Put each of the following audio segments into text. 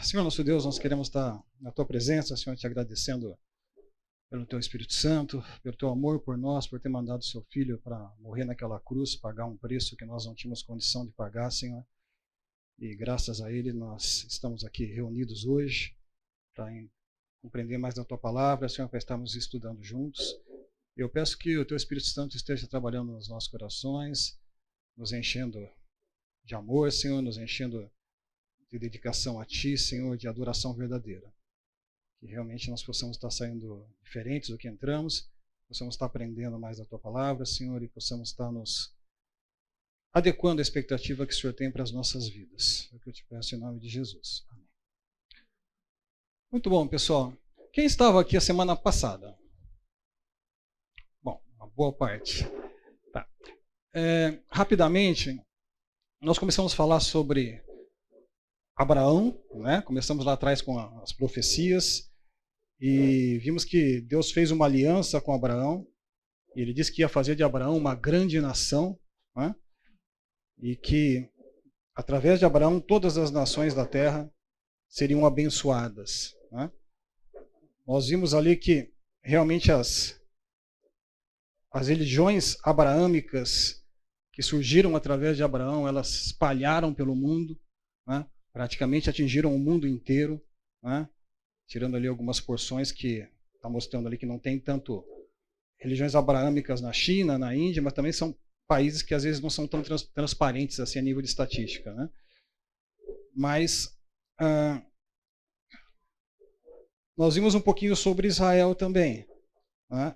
Senhor nosso Deus, nós queremos estar na Tua presença, Senhor, te agradecendo pelo Teu Espírito Santo, pelo Teu amor por nós, por ter mandado o Seu Filho para morrer naquela cruz, pagar um preço que nós não tínhamos condição de pagar, Senhor. E graças a Ele nós estamos aqui reunidos hoje para compreender mais da Tua palavra, Senhor, para estarmos estudando juntos. Eu peço que o Teu Espírito Santo esteja trabalhando nos nossos corações, nos enchendo de amor, Senhor, nos enchendo de dedicação a Ti, Senhor, de adoração verdadeira. Que realmente nós possamos estar saindo diferentes do que entramos, possamos estar aprendendo mais da Tua palavra, Senhor, e possamos estar nos adequando à expectativa que o Senhor tem para as nossas vidas. É o que eu te peço em nome de Jesus. Amém. Muito bom, pessoal. Quem estava aqui a semana passada? Bom, uma boa parte. Tá. Rapidamente, nós começamos a falar sobre Abraão, né? Começamos lá atrás com as profecias e vimos que Deus fez uma aliança com Abraão e Ele disse que ia fazer de Abraão uma grande nação, né? E que através de Abraão todas as nações da terra seriam abençoadas, né? Nós vimos ali que realmente as religiões abraâmicas que surgiram através de Abraão, elas se espalharam pelo mundo, né? Praticamente atingiram o mundo inteiro, né? Tirando ali algumas porções que está mostrando ali que não tem tanto religiões abraâmicas na China, na Índia, mas também são países que às vezes não são tão transparentes assim a nível de estatística, né? Mas nós vimos um pouquinho sobre Israel também, né?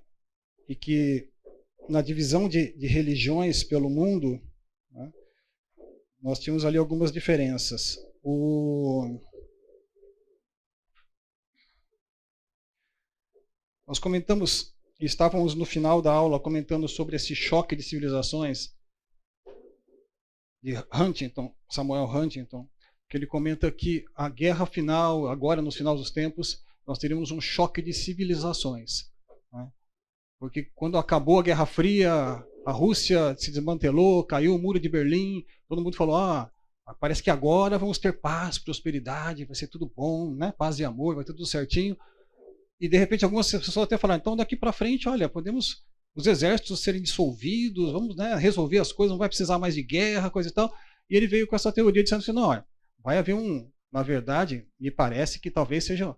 E que na divisão de religiões pelo mundo, né, nós tínhamos ali algumas diferenças. Nós comentamos, estávamos no final da aula comentando sobre esse choque de civilizações de Huntington, Samuel Huntington, que ele comenta que a guerra final, agora no final dos tempos, nós teríamos um choque de civilizações, né? Porque quando acabou a Guerra Fria, a Rússia se desmantelou, caiu o Muro de Berlim, todo mundo falou, parece que agora vamos ter paz, prosperidade, vai ser tudo bom, né? Paz e amor, vai ter tudo certinho. E de repente algumas pessoas até falaram, então daqui para frente, olha, podemos os exércitos serem dissolvidos, vamos, né, resolver as coisas, não vai precisar mais de guerra, coisa e tal. E ele veio com essa teoria dizendo assim, não, olha, vai haver na verdade, me parece que talvez seja,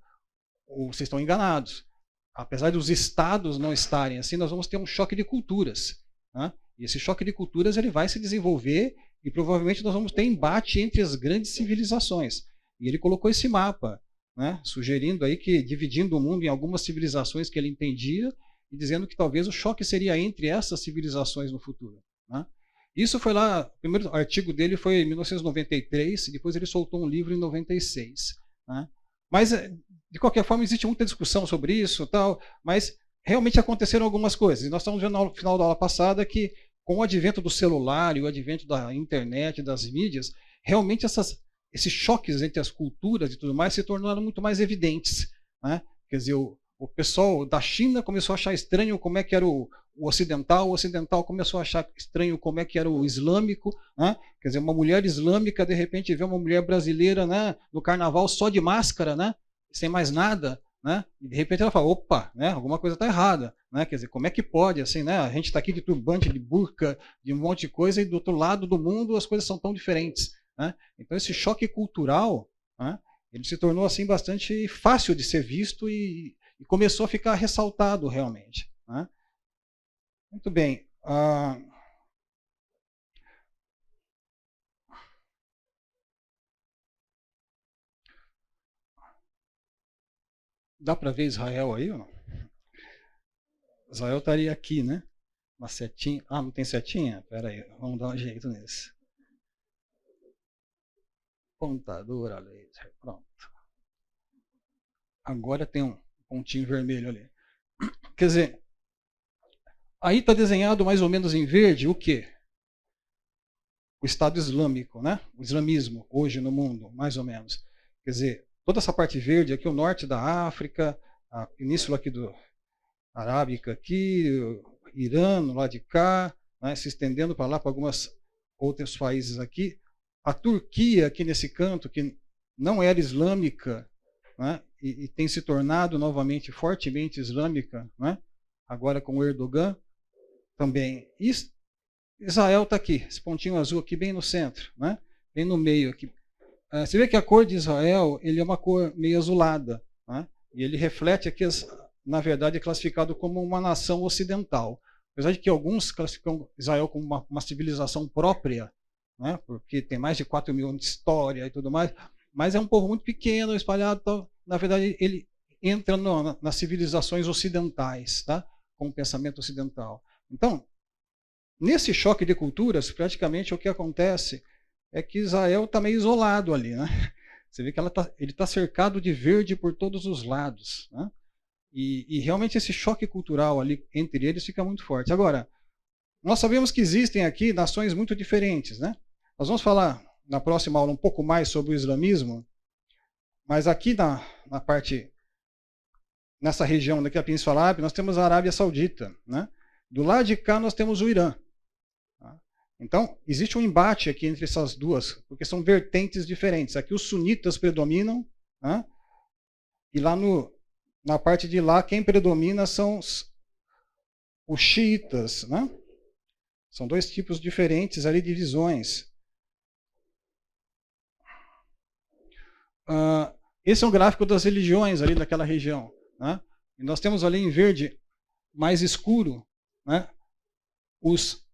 vocês estão enganados. Apesar dos estados não estarem assim, nós vamos ter um choque de culturas, né? E esse choque de culturas ele vai se desenvolver e provavelmente nós vamos ter embate entre as grandes civilizações. E ele colocou esse mapa, né, sugerindo aí que dividindo o mundo em algumas civilizações que ele entendia e dizendo que talvez o choque seria entre essas civilizações no futuro, né? Isso foi lá, o primeiro artigo dele foi em 1993, depois ele soltou um livro em 96, né? Mas, de qualquer forma, existe muita discussão sobre isso, tal, mas realmente aconteceram algumas coisas. E nós estamos vendo no final da aula passada que, com o advento do celular e o advento da internet, das mídias, realmente esses choques entre as culturas e tudo mais se tornaram muito mais evidentes, né? Quer dizer, o pessoal da China começou a achar estranho como é que era o ocidental começou a achar estranho como é que era o islâmico, né? Quer dizer, uma mulher islâmica, de repente, vê uma mulher brasileira, né, no carnaval só de máscara, né, sem mais nada, né? E de repente ela fala, opa, né, alguma coisa está errada, né? Quer dizer, como é que pode, assim, né? A gente está aqui de turbante, de burca, de um monte de coisa, e do outro lado do mundo as coisas são tão diferentes, né? Então esse choque cultural, né, ele se tornou assim bastante fácil de ser visto e começou a ficar ressaltado realmente, né? Muito bem. Dá para ver Israel aí ou não? Israel estaria aqui, né? Uma setinha. Não tem setinha? Espera aí, vamos dar um jeito nisso. Pontadora laser, pronto. Agora tem um pontinho vermelho ali. Quer dizer, aí está desenhado mais ou menos em verde o quê? O Estado Islâmico, né? O islamismo hoje no mundo, mais ou menos. Quer dizer, toda essa parte verde aqui, o norte da África, a península aqui do Arábica aqui, Irã, lá de cá, né, se estendendo para lá, para alguns outros países aqui. A Turquia aqui nesse canto, que não era islâmica, né, e tem se tornado novamente fortemente islâmica, né, agora com o Erdogan também. Israel está aqui, esse pontinho azul aqui bem no centro, né, bem no meio aqui. Você vê que a cor de Israel ele é uma cor meio azulada, né, e ele reflete aqui, na verdade, é classificado como uma nação ocidental. Apesar de que alguns classificam Israel como uma civilização própria, né, porque tem mais de 4.000 anos de história e tudo mais, mas é um povo muito pequeno, espalhado. Então, na verdade, ele entra nas civilizações ocidentais, tá, com o pensamento ocidental. Então, nesse choque de culturas, praticamente o que acontece é que Israel está meio isolado ali, né? Você vê que ele está cercado de verde por todos os lados, né? E realmente esse choque cultural ali entre eles fica muito forte. Agora, nós sabemos que existem aqui nações muito diferentes, né? Nós vamos falar na próxima aula um pouco mais sobre o islamismo, mas aqui na parte, nessa região daqui da Península Arábica, nós temos a Arábia Saudita, né? Do lado de cá nós temos o Irã. Então, existe um embate aqui entre essas duas, porque são vertentes diferentes. Aqui os sunitas predominam, né? E lá na parte de lá, quem predomina são os xiitas, né? São dois tipos diferentes ali de visões. Esse é um gráfico das religiões ali daquela região, né? E nós temos ali em verde mais escuro, né, os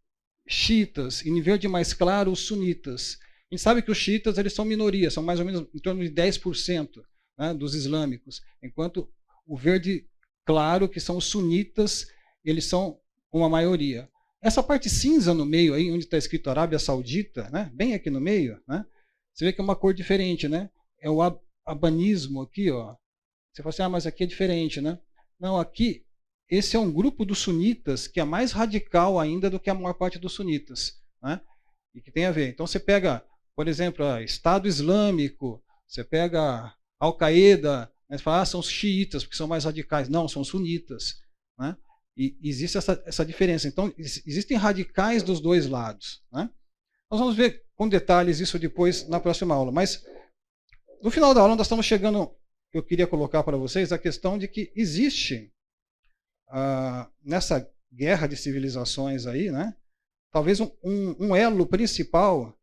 xiitas, e em verde mais claro os sunitas. A gente sabe que os xiitas eles são minoria, são mais ou menos em torno de 10%, né, dos islâmicos, enquanto o verde claro, que são os sunitas, eles são uma maioria. Essa parte cinza no meio, aí, onde está escrito Arábia Saudita, né, bem aqui no meio, né, você vê que é uma cor diferente, né? É o abanismo aqui, ó. Você fala assim, mas aqui é diferente, né? Não, aqui, esse é um grupo dos sunitas que é mais radical ainda do que a maior parte dos sunitas, né? E que tem a ver. Então você pega, por exemplo, Estado Islâmico, você pega Al-Qaeda, né? Você fala, são os xiitas, porque são mais radicais. Não, são sunitas, né? E existe essa diferença. Então, existem radicais dos dois lados, né? Nós vamos ver com detalhes isso depois na próxima aula. Mas, no final da aula, nós estamos chegando... Eu queria colocar para vocês a questão de que existe, nessa guerra de civilizações aí, né, talvez um elo principal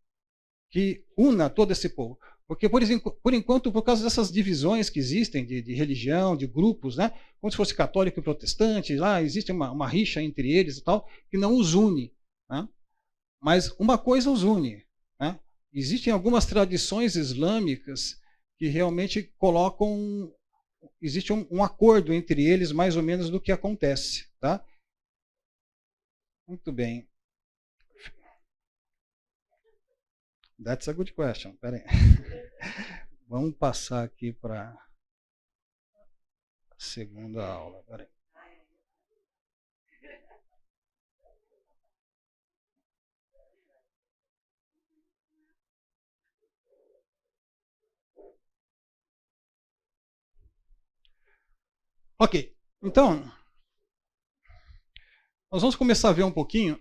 que una todo esse povo. Porque, por enquanto, por causa dessas divisões que existem de religião, de grupos, né, como se fosse católico e protestante, lá existe uma rixa entre eles e tal, que não os une, né? Mas uma coisa os une, né? Existem algumas tradições islâmicas que realmente colocam, existe um acordo entre eles, mais ou menos, do que acontece. Tá? Muito bem. That's a good question. Pera aí. Vamos passar aqui para a segunda aula. Pera aí. Ok, então, nós vamos começar a ver um pouquinho,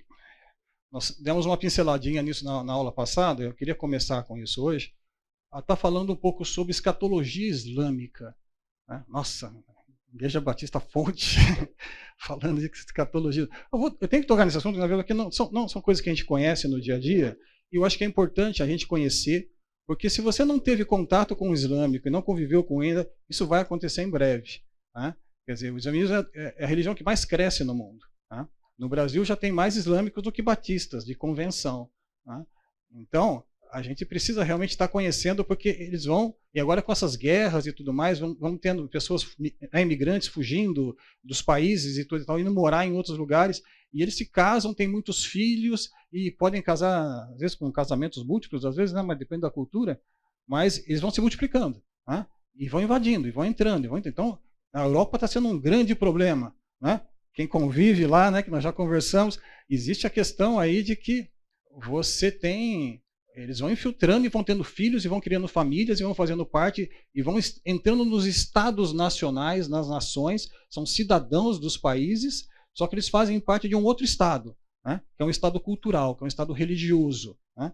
nós demos uma pinceladinha nisso na aula passada, eu queria começar com isso hoje, a estar falando um pouco sobre escatologia islâmica. Né? Nossa, Igreja Batista Fonte, falando de escatologia. Eu tenho que tocar nesse assunto, na verdade, porque não são coisas que a gente conhece no dia a dia, e eu acho que é importante a gente conhecer, porque se você não teve contato com o islâmico e não conviveu com ele, isso vai acontecer em breve. Né? Quer dizer, o islamismo é a religião que mais cresce no mundo. Tá? No Brasil já tem mais islâmicos do que batistas, de convenção. Tá? Então, a gente precisa realmente estar conhecendo, porque eles vão, e agora com essas guerras e tudo mais, vão tendo pessoas, imigrantes fugindo dos países e tudo e tal, indo morar em outros lugares, e eles se casam, têm muitos filhos, e podem casar, às vezes com casamentos múltiplos, às vezes não, mas depende da cultura, mas eles vão se multiplicando, tá? E vão invadindo, e vão entrando. Então, a Europa está sendo um grande problema, né? Quem convive lá, né, que nós já conversamos, existe a questão aí de que você tem, eles vão infiltrando e vão tendo filhos e vão criando famílias e vão fazendo parte e vão entrando nos estados nacionais, nas nações, são cidadãos dos países, só que eles fazem parte de um outro estado, né, que é um estado cultural, que é um estado religioso, né?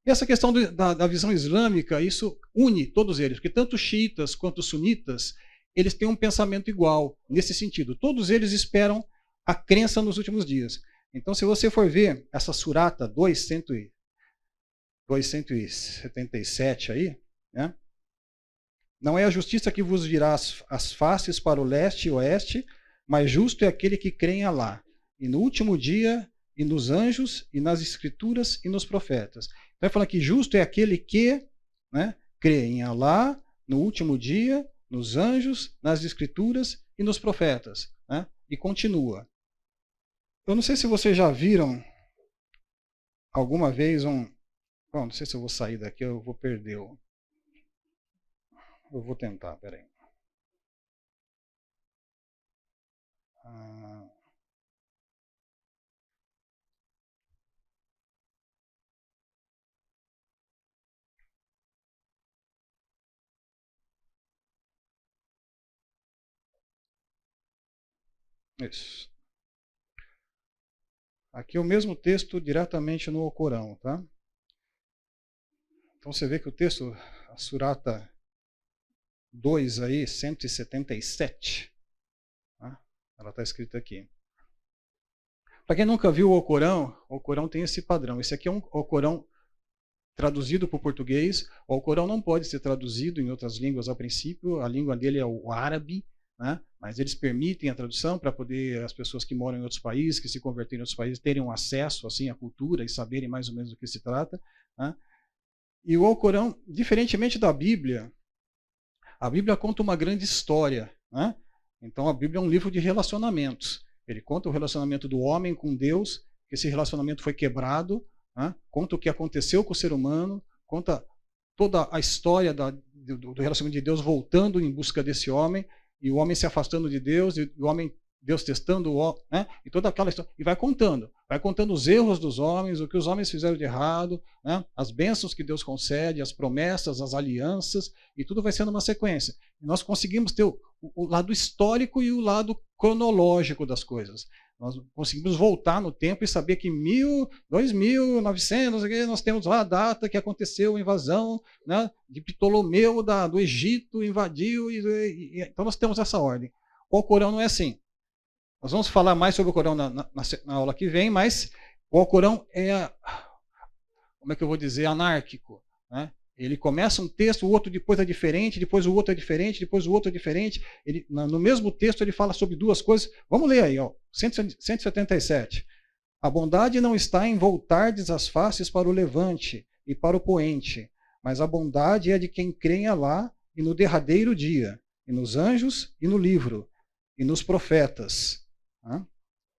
E essa questão da visão islâmica, isso une todos eles, porque tanto os xiitas quanto os sunitas, eles têm um pensamento igual, nesse sentido. Todos eles esperam a crença nos últimos dias. Então, se você for ver essa surata 277 aí, né? Não é a justiça que vos virá as faces para o leste e oeste, mas justo é aquele que crê em Alá, e no último dia, e nos anjos, e nas escrituras, e nos profetas. Então, ele fala que justo é aquele que, né, crê em Alá, no último dia, nos anjos, nas escrituras e nos profetas. Né? E continua. Eu não sei se vocês já viram alguma vez um... Bom, não sei se eu vou sair daqui, eu vou perder o... Eu vou tentar, peraí. Isso. Aqui é o mesmo texto diretamente no Alcorão, tá? Então você vê que o texto, a surata 2 aí, 177, tá? Ela está escrita aqui. Para quem nunca viu o Alcorão tem esse padrão. Esse aqui é um Alcorão traduzido para o português. O Alcorão não pode ser traduzido em outras línguas a princípio. A língua dele é o árabe, né? Mas eles permitem a tradução para poder as pessoas que moram em outros países, que se converterem em outros países, terem um acesso assim à cultura e saberem mais ou menos do que se trata. Né? E o Alcorão, diferentemente da Bíblia, a Bíblia conta uma grande história. Né? Então a Bíblia é um livro de relacionamentos. Ele conta o relacionamento do homem com Deus, que esse relacionamento foi quebrado, né? Conta o que aconteceu com o ser humano, conta toda a história do relacionamento de Deus voltando em busca desse homem, e o homem se afastando de Deus, e o homem, Deus testando o homem, né? E toda aquela história. E vai contando os erros dos homens, o que os homens fizeram de errado, né? As bênçãos que Deus concede, as promessas, as alianças, e tudo vai sendo uma sequência. E nós conseguimos ter o lado histórico e o lado cronológico das coisas. Nós conseguimos voltar no tempo e saber que 2900, nós temos lá a data que aconteceu a invasão, né, de Ptolomeu do Egito, invadiu, então nós temos essa ordem. O Alcorão não é assim. Nós vamos falar mais sobre o Alcorão na aula que vem, mas o Alcorão é, como é que eu vou dizer, anárquico. Né? Ele começa um texto, o outro depois é diferente, depois o outro é diferente, depois o outro é diferente. Ele, no mesmo texto ele fala sobre duas coisas. Vamos ler aí, ó, 177. A bondade não está em voltardes as faces para o levante e para o poente, mas a bondade é de quem crê em Alá e no derradeiro dia, e nos anjos e no livro, e nos profetas, né?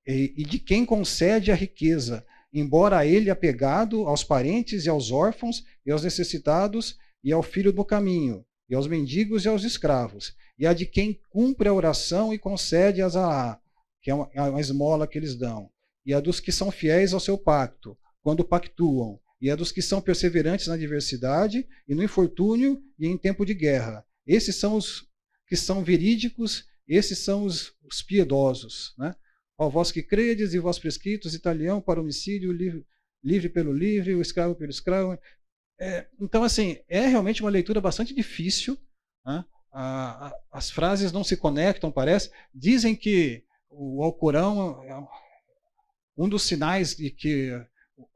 E de quem concede a riqueza, embora a ele apegado aos parentes e aos órfãos e aos necessitados e ao filho do caminho, e aos mendigos e aos escravos, e a de quem cumpre a oração e concede a Zahá, que é uma esmola que eles dão, e a dos que são fiéis ao seu pacto, quando pactuam, e a dos que são perseverantes na adversidade e no infortúnio e em tempo de guerra. Esses são os que são verídicos, esses são os piedosos, né? Ó vós que credes e vós prescritos, italião para homicídio, livre pelo livre, o escravo pelo escravo. Então, assim, é realmente uma leitura bastante difícil. Né? As frases não se conectam, parece. Dizem que o Alcorão é um dos sinais de que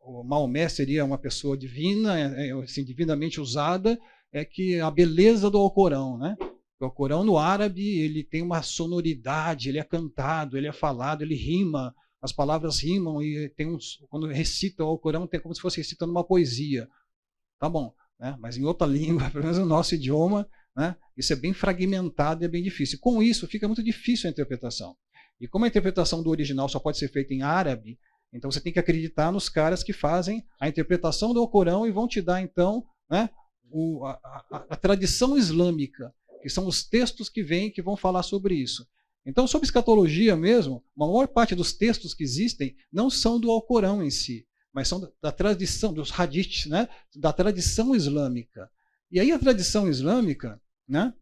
o Maomé seria uma pessoa divina, assim, divinamente usada, é que a beleza do Alcorão, né? O Alcorão no árabe, ele tem uma sonoridade, ele é cantado, ele é falado, ele rima, as palavras rimam, e tem quando recita o Alcorão, tem como se fosse recitando uma poesia. Tá bom, né? Mas em outra língua, pelo menos no nosso idioma, né? Isso é bem fragmentado e é bem difícil. Com isso, fica muito difícil a interpretação. E como a interpretação do original só pode ser feita em árabe, então você tem que acreditar nos caras que fazem a interpretação do Alcorão e vão te dar, então, né, a tradição islâmica, que são os textos que vêm que vão falar sobre isso. Então, sobre escatologia mesmo, a maior parte dos textos que existem não são do Alcorão em si, mas são da tradição, dos hadiths, né, da tradição islâmica. E aí a tradição islâmica, né,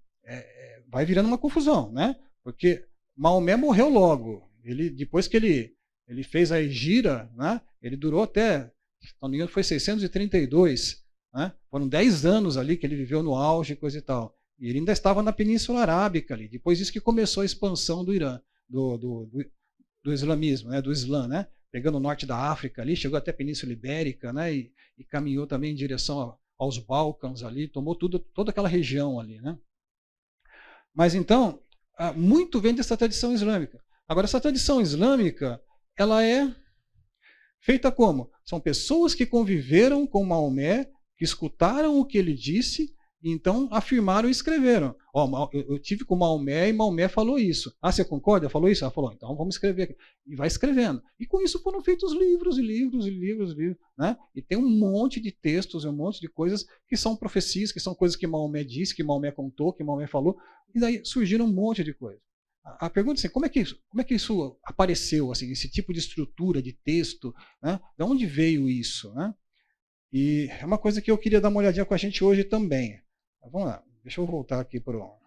vai virando uma confusão, né, porque Maomé morreu logo. Depois que ele fez a hijra, né, ele durou até se não me engano, foi 632, né? Foram 10 anos ali que ele viveu no auge, coisa e tal. E ele ainda estava na Península Arábica ali. Depois disso que começou a expansão do Irã, do islamismo, né? Do Islã, né? Pegando o norte da África ali, chegou até a Península Ibérica, né? E caminhou também em direção aos Balcãs ali, tomou toda aquela região ali, né? Mas então, muito vem dessa tradição islâmica. Agora, essa tradição islâmica, ela é feita como? São pessoas que conviveram com Maomé, que escutaram o que ele disse, e então afirmaram e escreveram. Eu tive com Maomé e Maomé falou isso. Ah, você concorda? Falou isso? Ela falou, então vamos escrever aqui. E vai escrevendo. E com isso foram feitos livros e livros e livros, né? E tem um monte de textos, um monte de coisas que são profecias, que são coisas que Maomé disse, que Maomé contou, que Maomé falou, e daí surgiram um monte de coisas. A pergunta é assim, como é que isso apareceu, assim, esse tipo de estrutura de texto, né? De onde veio isso, né? E é uma coisa que eu queria dar uma olhadinha com a gente hoje também. Mas vamos lá, deixa eu voltar aqui para o...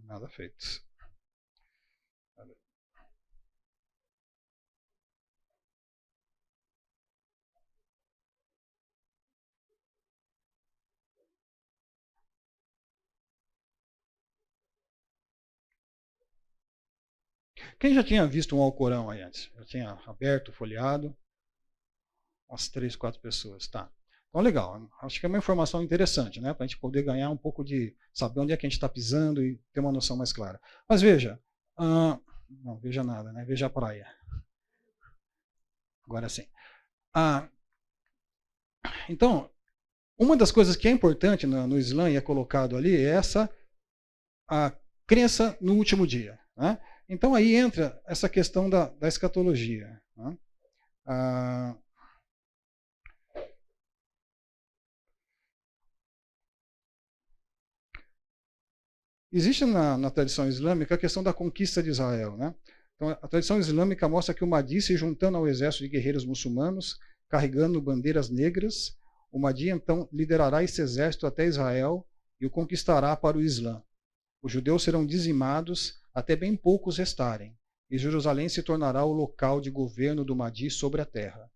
Nada feito. Quem já tinha visto um Alcorão aí antes? Já tinha aberto, folheado? Umas 3, 4 pessoas, tá. Então, legal. Acho que é uma informação interessante, né? Para a gente poder ganhar um pouco de... saber onde é que a gente está pisando e ter uma noção mais clara. Mas veja... não, veja nada, né? Veja a praia. Agora sim. Então, uma das coisas que é importante no Islã e é colocado ali é a crença no último dia, né? Então aí entra essa questão da escatologia, né? Existe na tradição islâmica a questão da conquista de Israel, né? Então, a tradição islâmica mostra que o Mahdi se juntando ao exército de guerreiros muçulmanos, carregando bandeiras negras, o Mahdi então liderará esse exército até Israel e o conquistará para o Islã. Os judeus serão dizimados até bem poucos restarem, e Jerusalém se tornará o local de governo do Mahdi sobre a terra.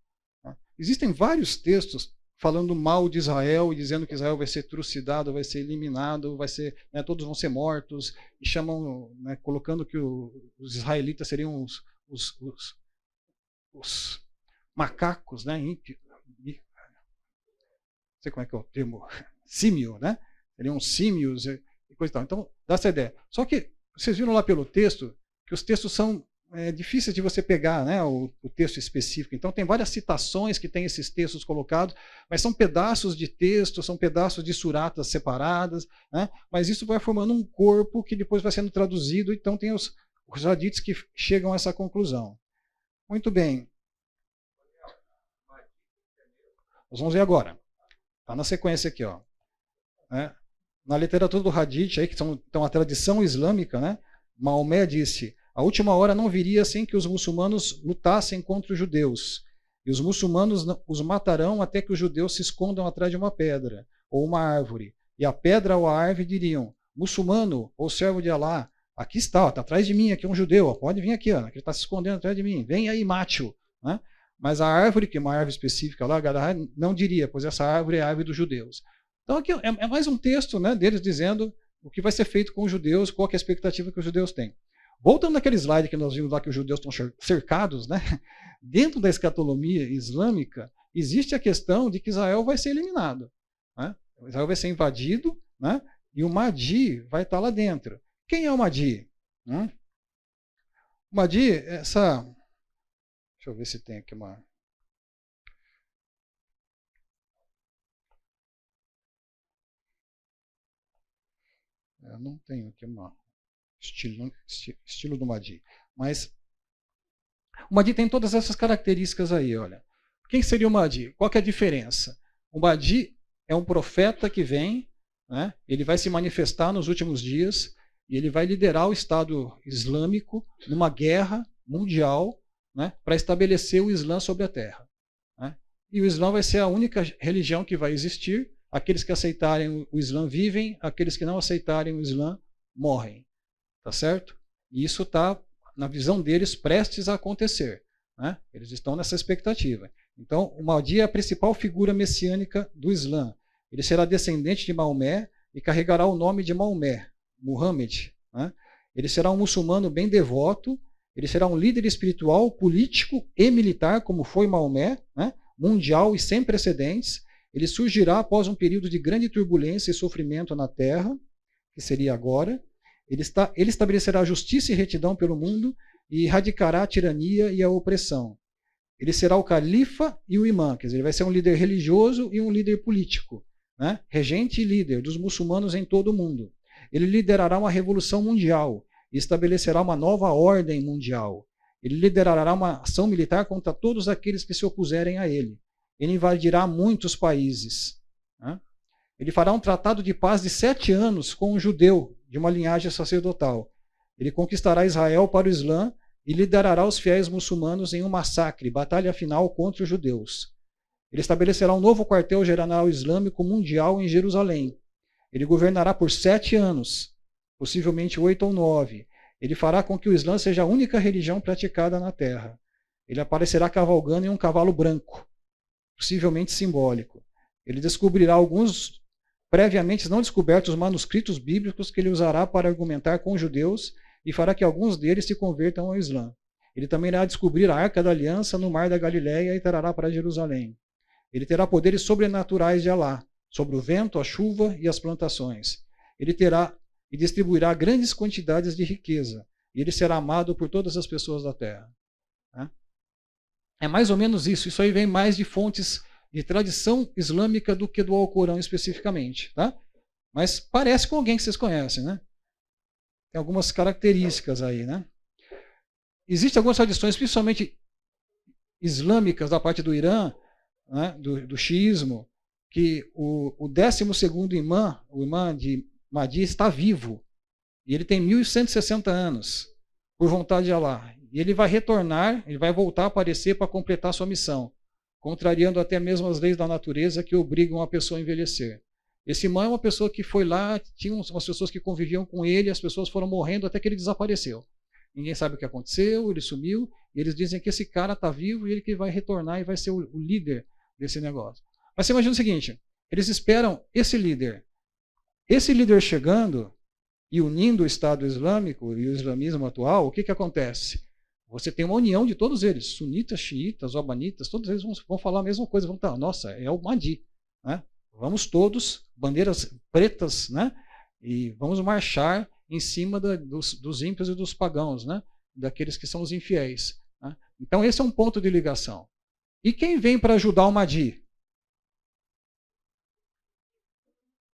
Existem vários textos falando mal de Israel e dizendo que Israel vai ser trucidado, vai ser eliminado, vai ser, né, todos vão ser mortos, e chamam, né, colocando que os israelitas seriam os macacos, né? Não sei como é que é o termo, símio, né? Seriam símios e coisa e tal. Então, dá essa ideia. Só que vocês viram lá pelo texto que os textos são difíceis de você pegar, né, o texto específico. Então, tem várias citações que tem esses textos colocados, mas são pedaços de texto, são pedaços de suratas separadas, né, mas isso vai formando um corpo que depois vai sendo traduzido, então tem os hadiths que chegam a essa conclusão. Muito bem. Nós vamos ver agora. Está na sequência aqui, ó. Na literatura do hadith, aí, que são a tradição islâmica, né, Maomé disse: a última hora não viria sem que os muçulmanos lutassem contra os judeus. E os muçulmanos os matarão até que os judeus se escondam atrás de uma pedra ou uma árvore. E a pedra ou a árvore diriam: muçulmano ou servo de Alá, aqui está atrás de mim, aqui é um judeu, pode vir aqui, que ele está se escondendo atrás de mim, vem aí, mate-o. Né? Mas a árvore, que é uma árvore específica lá, não diria, pois essa árvore é a árvore dos judeus. Então aqui é mais um texto, né, deles dizendo o que vai ser feito com os judeus, qual é a expectativa que os judeus têm. Voltando naquele slide que nós vimos lá que os judeus estão cercados, né? Dentro da escatologia islâmica, existe a questão de que Israel vai ser eliminado. Né? Israel vai ser invadido, né? E o Mahdi vai estar lá dentro. Quem é o Mahdi? O Mahdi, essa... Deixa eu ver se tem aqui uma... Eu não tenho aqui uma... Estilo do Mahdi. Mas o Mahdi tem todas essas características aí, olha. Quem seria o Mahdi? Qual que é a diferença? O Mahdi é um profeta que vem, né? Ele vai se manifestar nos últimos dias e ele vai liderar o Estado Islâmico numa guerra mundial, né, para estabelecer o Islã sobre a terra. Né? E o Islã vai ser a única religião que vai existir. Aqueles que aceitarem o Islã vivem, aqueles que não aceitarem o Islã morrem. Tá certo? E isso está, na visão deles, prestes a acontecer. Né? Eles estão nessa expectativa. Então, o Mahdi é a principal figura messiânica do Islã. Ele será descendente de Maomé e carregará o nome de Maomé, Muhammad. Né? Ele será um muçulmano bem devoto, ele será um líder espiritual, político e militar, como foi Maomé, né? Mundial e sem precedentes. Ele surgirá após um período de grande turbulência e sofrimento na Terra, que seria agora. Ele estabelecerá justiça e retidão pelo mundo e erradicará a tirania e a opressão. Ele será o califa e o imã, quer dizer, ele vai ser um líder religioso e um líder político, né? Regente e líder dos muçulmanos em todo o mundo. Ele liderará uma revolução mundial e estabelecerá uma nova ordem mundial. Ele liderará uma ação militar contra todos aqueles que se opuserem a ele. Ele invadirá muitos países. Né? Ele fará um tratado de paz de 7 anos com um judeu de uma linhagem sacerdotal. Ele conquistará Israel para o Islã e liderará os fiéis muçulmanos em um massacre, batalha final contra os judeus. Ele estabelecerá um novo quartel-general islâmico mundial em Jerusalém. Ele governará por 7 anos, possivelmente 8 ou 9. Ele fará com que o Islã seja a única religião praticada na Terra. Ele aparecerá cavalgando em um cavalo branco, possivelmente simbólico. Ele descobrirá alguns previamente não descobertos manuscritos bíblicos que ele usará para argumentar com os judeus e fará que alguns deles se convertam ao Islã. Ele também irá descobrir a Arca da Aliança no Mar da Galileia e trará para Jerusalém. Ele terá poderes sobrenaturais de Alá, sobre o vento, a chuva e as plantações. Ele terá e distribuirá grandes quantidades de riqueza, e ele será amado por todas as pessoas da terra. É mais ou menos isso. Isso aí vem mais de fontes de tradição islâmica do que do Alcorão especificamente. Tá? Mas parece com alguém que vocês conhecem, né? Tem algumas características aí, né? Existem algumas tradições, principalmente islâmicas, da parte do Irã, né, do xiismo, que o 12º imã, o imã de Mahdi, está vivo. E ele tem 1160 anos, por vontade de Alá. E ele vai retornar, ele vai voltar a aparecer para completar sua missão, contrariando até mesmo as leis da natureza que obrigam a pessoa a envelhecer. Esse imã é uma pessoa que foi lá, tinha umas pessoas que conviviam com ele, as pessoas foram morrendo até que ele desapareceu. Ninguém sabe o que aconteceu, ele sumiu, e eles dizem que esse cara está vivo e ele que vai retornar e vai ser o líder desse negócio. Mas você imagina o seguinte, eles esperam esse líder chegando e unindo o Estado Islâmico e o islamismo atual, o que acontece? Você tem uma união de todos eles, sunitas, xiitas, obanitas, todos eles vão falar a mesma coisa, vão estar, nossa, é o Mahdi, né? Vamos todos, bandeiras pretas, né? E vamos marchar em cima dos ímpios e dos pagãos, né? Daqueles que são os infiéis. Né? Então esse é um ponto de ligação. E quem vem para ajudar o Mahdi?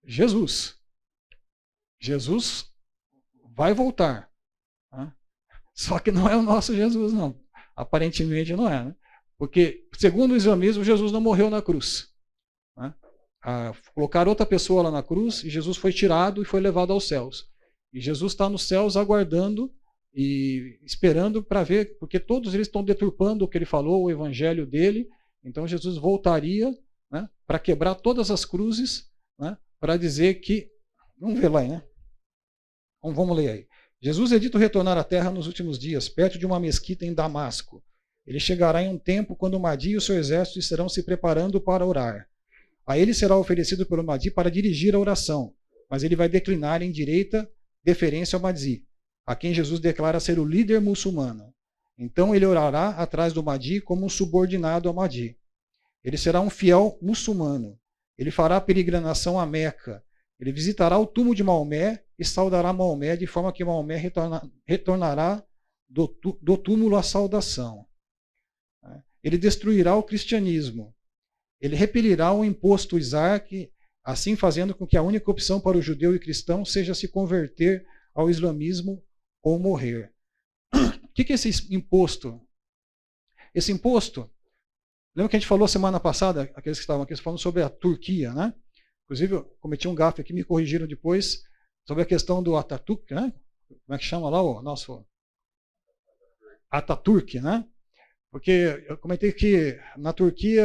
Jesus. Jesus vai voltar. Né? Só que não é o nosso Jesus, não. Aparentemente não é. Né? Porque, segundo o islamismo, Jesus não morreu na cruz. Né? Colocaram outra pessoa lá na cruz e Jesus foi tirado e foi levado aos céus. E Jesus está nos céus aguardando e esperando para ver, porque todos eles estão deturpando o que ele falou, o evangelho dele. Então Jesus voltaria, né, para quebrar todas as cruzes, né, para dizer que... Vamos ver lá, né? Vamos ler aí. Jesus é dito retornar à terra nos últimos dias, perto de uma mesquita em Damasco. Ele chegará em um tempo quando o Mahdi e o seu exército estarão se preparando para orar. A ele será oferecido pelo Mahdi para dirigir a oração, mas ele vai declinar em direita deferência ao Mahdi, a quem Jesus declara ser o líder muçulmano. Então ele orará atrás do Mahdi como um subordinado ao Mahdi. Ele será um fiel muçulmano. Ele fará a peregrinação a Meca. Ele visitará o túmulo de Maomé e saudará Maomé, de forma que Maomé retornará do túmulo à saudação. Ele destruirá o cristianismo. Ele repelirá o imposto Isaac, assim fazendo com que a única opção para o judeu e cristão seja se converter ao islamismo ou morrer. O que é esse imposto? Esse imposto, lembra que a gente falou semana passada, aqueles que estavam aqui falando sobre a Turquia, né? Inclusive, eu cometi um gafe aqui, me corrigiram depois, sobre a questão do Atatürk, né? Como é que chama lá o nosso Atatürk, né? Porque eu comentei que na Turquia,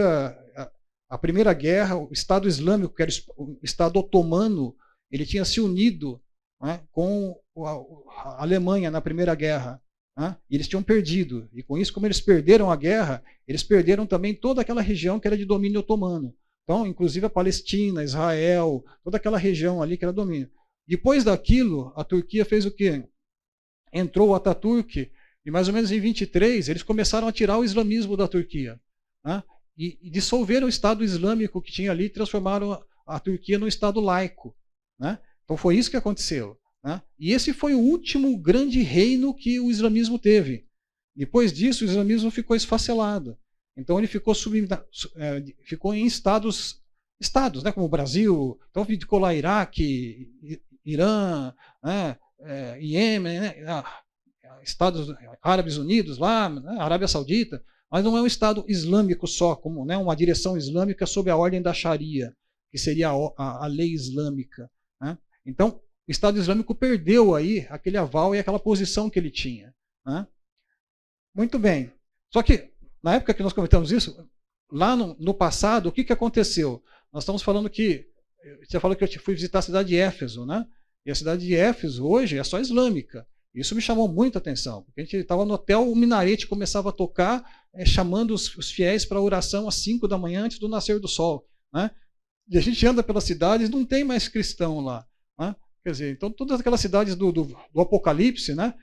a Primeira Guerra, o Estado Islâmico, que era o Estado Otomano, ele tinha se unido, né, com a Alemanha na Primeira Guerra. Né? E eles tinham perdido. E com isso, como eles perderam a guerra, eles perderam também toda aquela região que era de domínio otomano. Então, inclusive a Palestina, Israel, toda aquela região ali que era domínio. Depois daquilo, a Turquia fez o quê? Entrou o Atatürk, e mais ou menos em 23, eles começaram a tirar o islamismo da Turquia. Né? E dissolveram o Estado Islâmico que tinha ali e transformaram a Turquia num Estado laico. Né? Então foi isso que aconteceu. Né? E esse foi o último grande reino que o islamismo teve. Depois disso, o islamismo ficou esfacelado. Então ele ficou em estados, né, como o Brasil, então ficou lá Iraque, Irã, né, Iêmen, né, Estados Árabes Unidos, lá, né, Arábia Saudita, mas não é um Estado islâmico só, como, né, uma direção islâmica sob a ordem da Sharia, que seria a lei islâmica. Né? Então, o Estado Islâmico perdeu aí aquele aval e aquela posição que ele tinha. Né? Muito bem. Só que, na época que nós comentamos isso, lá no passado, o que aconteceu? Nós estamos falando que, você falou que eu fui visitar a cidade de Éfeso, né? E a cidade de Éfeso hoje é só islâmica. Isso me chamou muita atenção, porque a gente estava no hotel, o minarete começava a tocar, chamando os fiéis para a oração às 5 da manhã, antes do nascer do sol. Né? E a gente anda pelas cidades, não tem mais cristão lá. Né? Quer dizer, então todas aquelas cidades do Apocalipse, né?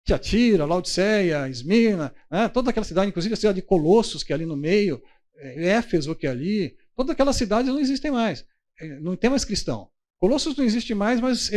Tiatira, Laodiceia, Esmirna, né? Toda aquela cidade, inclusive a cidade de Colossos, que é ali no meio, Éfeso, que é ali, todas aquelas cidades não existem mais. Não tem mais cristão. Colossos não existe mais, mas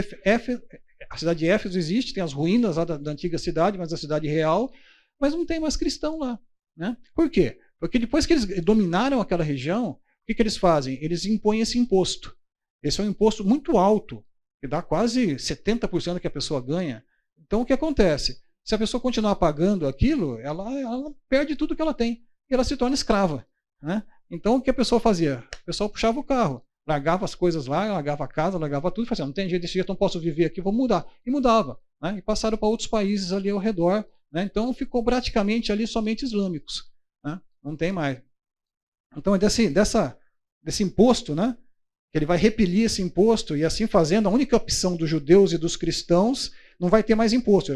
a cidade de Éfeso existe, tem as ruínas lá da antiga cidade, mas a cidade real, mas não tem mais cristão lá. Né? Por quê? Porque depois que eles dominaram aquela região, o que eles fazem? Eles impõem esse imposto. Esse é um imposto muito alto, que dá quase 70% do que a pessoa ganha. Então, o que acontece? Se a pessoa continuar pagando aquilo, ela perde tudo que ela tem. E ela se torna escrava. Né? Então, o que a pessoa fazia? O pessoal puxava o carro, largava as coisas lá, largava a casa, largava tudo, e fazia, não tem jeito desse jeito, não posso viver aqui, vou mudar. E mudava. Né? E passaram para outros países ali ao redor. Né? Então, ficou praticamente ali somente islâmicos. Né? Não tem mais. Então, é desse imposto, né? Que ele vai repelir esse imposto, e assim fazendo, a única opção dos judeus e dos cristãos não vai ter mais imposto.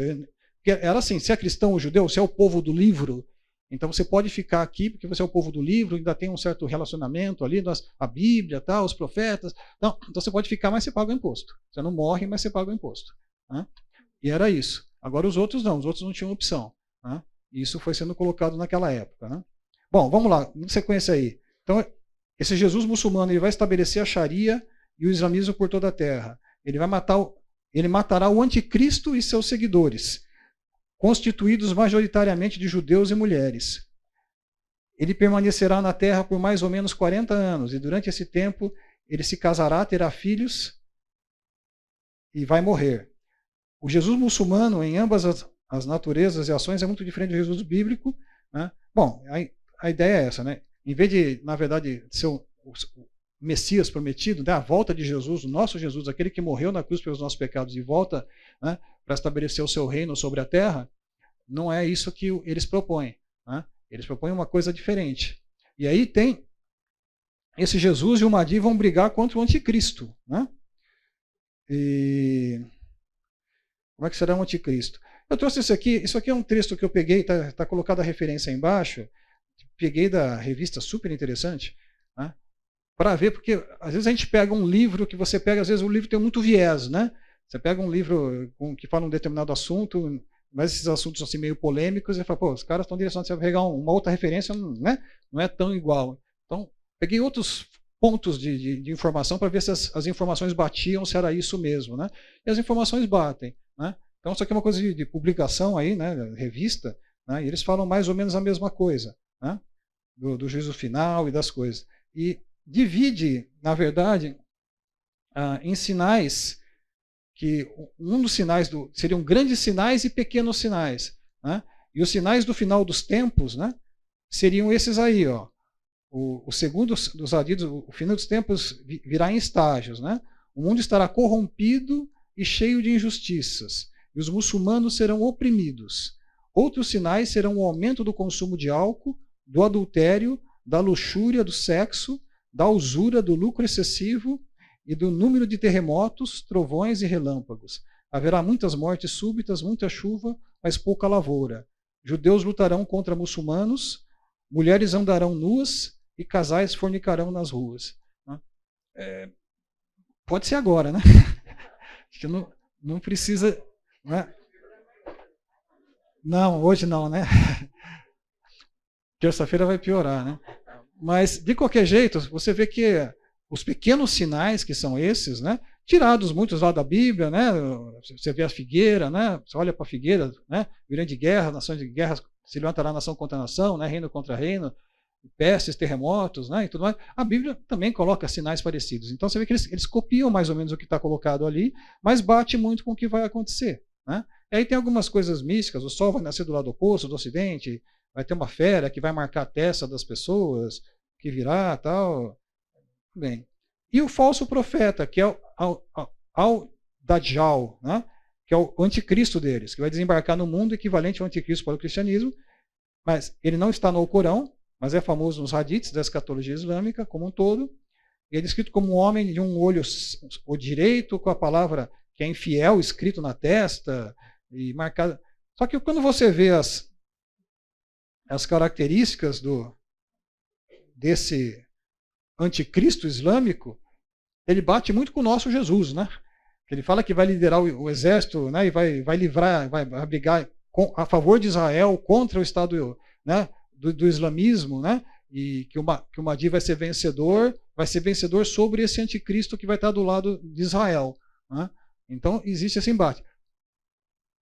Era assim, se é cristão ou judeu, se é o povo do livro, então você pode ficar aqui, porque você é o povo do livro, ainda tem um certo relacionamento ali, a Bíblia, tá, os profetas. Não, então você pode ficar, mas você paga o imposto. Você não morre, mas você paga o imposto. Né? E era isso. Agora os outros não tinham opção. Né? Isso foi sendo colocado naquela época. Né? Bom, vamos lá, na sequência aí. Então, esse Jesus muçulmano, ele vai estabelecer a Sharia e o islamismo por toda a terra. Ele matará o anticristo e seus seguidores, constituídos majoritariamente de judeus e mulheres. Ele permanecerá na terra por mais ou menos 40 anos, e durante esse tempo ele se casará, terá filhos e vai morrer. O Jesus muçulmano, em ambas as naturezas e ações, é muito diferente do Jesus bíblico. Né? Bom, a ideia é essa, né? Em vez de, na verdade, ser o Messias prometido, né, a volta de Jesus, o nosso Jesus, aquele que morreu na cruz pelos nossos pecados e volta, né, para estabelecer o seu reino sobre a terra, não é isso que eles propõem. Né? Eles propõem uma coisa diferente. E aí tem esse Jesus e o Mahdi vão brigar contra o anticristo. Né? E como é que será o anticristo? Eu trouxe isso aqui é um texto que eu peguei, está colocada a referência aí embaixo, peguei da revista, super interessante, né, para ver, porque às vezes a gente pega um livro que você pega, às vezes o livro tem muito viés, né? Você pega um livro que fala um determinado assunto, mas esses assuntos assim meio polêmicos, e fala, pô, os caras estão direcionando, você vai pegar uma outra referência, né? Não é tão igual. Então, peguei outros pontos de informação para ver se as informações batiam, se era isso mesmo, né? E as informações batem, né? Então, isso aqui é uma coisa de publicação aí, né? Revista, né? E eles falam mais ou menos a mesma coisa, né? Do juízo final e das coisas. E divide, na verdade, em sinais, que um dos sinais seriam grandes sinais e pequenos sinais. Né? E os sinais do final dos tempos, né, seriam esses aí. Ó. o segundo dos adidos, o final dos tempos virá em estágios, né? O mundo estará corrompido e cheio de injustiças, e os muçulmanos serão oprimidos. Outros sinais serão o aumento do consumo de álcool, do adultério, da luxúria, do sexo, da usura, do lucro excessivo e do número de terremotos, trovões e relâmpagos. Haverá muitas mortes súbitas, muita chuva, mas pouca lavoura. Judeus lutarão contra muçulmanos, mulheres andarão nuas e casais fornicarão nas ruas. Pode ser agora, né? Acho que não precisa... Né? Não, hoje não, né? Terça-feira vai piorar, né? Mas, de qualquer jeito, você vê que os pequenos sinais que são esses, né? Tirados muitos lá da Bíblia, né? Você vê a figueira, né? Você olha para a figueira, né? Grande guerra, nações de guerra, se levantará nação contra nação, né? Reino contra reino, pestes, terremotos, né? E tudo mais. A Bíblia também coloca sinais parecidos. Então você vê que eles copiam mais ou menos o que está colocado ali, mas bate muito com o que vai acontecer, né? E aí tem algumas coisas místicas, o sol vai nascer do lado oposto, do ocidente, vai ter uma fera que vai marcar a testa das pessoas, que virá, tal. Bem. E o falso profeta, que é o Dajjal, né? Que é o anticristo deles, que vai desembarcar no mundo equivalente ao anticristo para o cristianismo, mas ele não está no Alcorão, mas é famoso nos hadiths da escatologia islâmica como um todo. E é descrito como um homem de um olho o direito, com a palavra que é infiel escrito na testa e marcado. Só que quando você vê as características desse anticristo islâmico, ele bate muito com o nosso Jesus, né? Ele fala que vai liderar o exército, né? E vai livrar, vai brigar a favor de Israel contra o Estado, né? do islamismo, né? E que o Mahdi vai ser vencedor sobre esse anticristo que vai estar do lado de Israel, né? Então existe esse embate.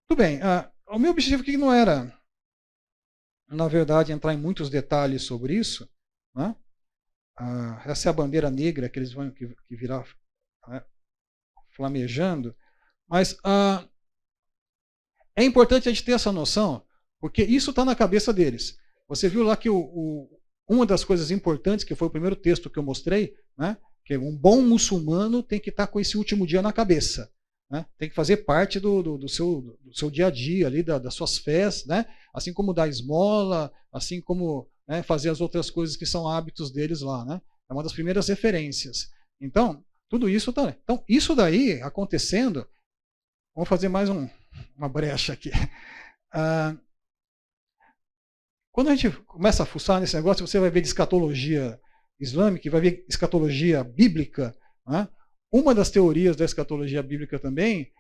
Tudo bem. O meu objetivo aqui não era, na verdade, entrar em muitos detalhes sobre isso, né? Essa é a bandeira negra que eles vão que virar, né, flamejando, mas é importante a gente ter essa noção, porque isso está na cabeça deles. Você viu lá que uma das coisas importantes, que foi o primeiro texto que eu mostrei, né, que um bom muçulmano tem que estar com esse último dia na cabeça, né, tem que fazer parte do seu dia a dia, ali, das suas fés, né, assim como dar esmola, assim como, né, fazer as outras coisas que são hábitos deles lá. Né, é uma das primeiras referências. Então, tudo isso tá. Então, isso daí acontecendo, vamos fazer mais uma brecha aqui. Quando a gente começa a fuçar nesse negócio, você vai ver de escatologia islâmica, vai ver escatologia bíblica, né? Uma das teorias da escatologia bíblica também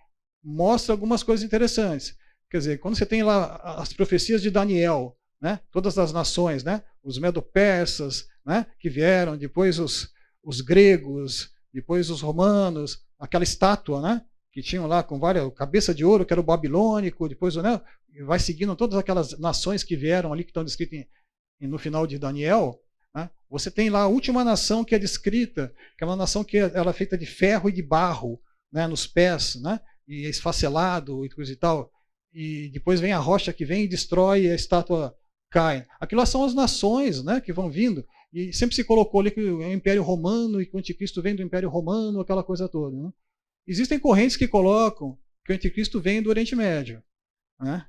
mostra algumas coisas interessantes. Quer dizer, quando você tem lá as profecias de Daniel, né? Todas as nações, né? Os medo-persas, né? Que vieram, depois os gregos, depois os romanos, aquela estátua, né? Que tinham lá com várias cabeça de ouro, que era o babilônico, depois, né? Vai seguindo todas aquelas nações que vieram ali, que estão descritas no final de Daniel. Né? Você tem lá a última nação que é descrita, que é uma nação que ela é feita de ferro e de barro, né? Nos pés, né? E é esfacelado e coisa e tal. E depois vem a rocha que vem e destrói, e a estátua cai. Aquilo lá são as nações, né? Que vão vindo. E sempre se colocou ali que é o Império Romano e que o Anticristo vem do Império Romano, aquela coisa toda. Né? Existem correntes que colocam que o Anticristo vem do Oriente Médio. Né?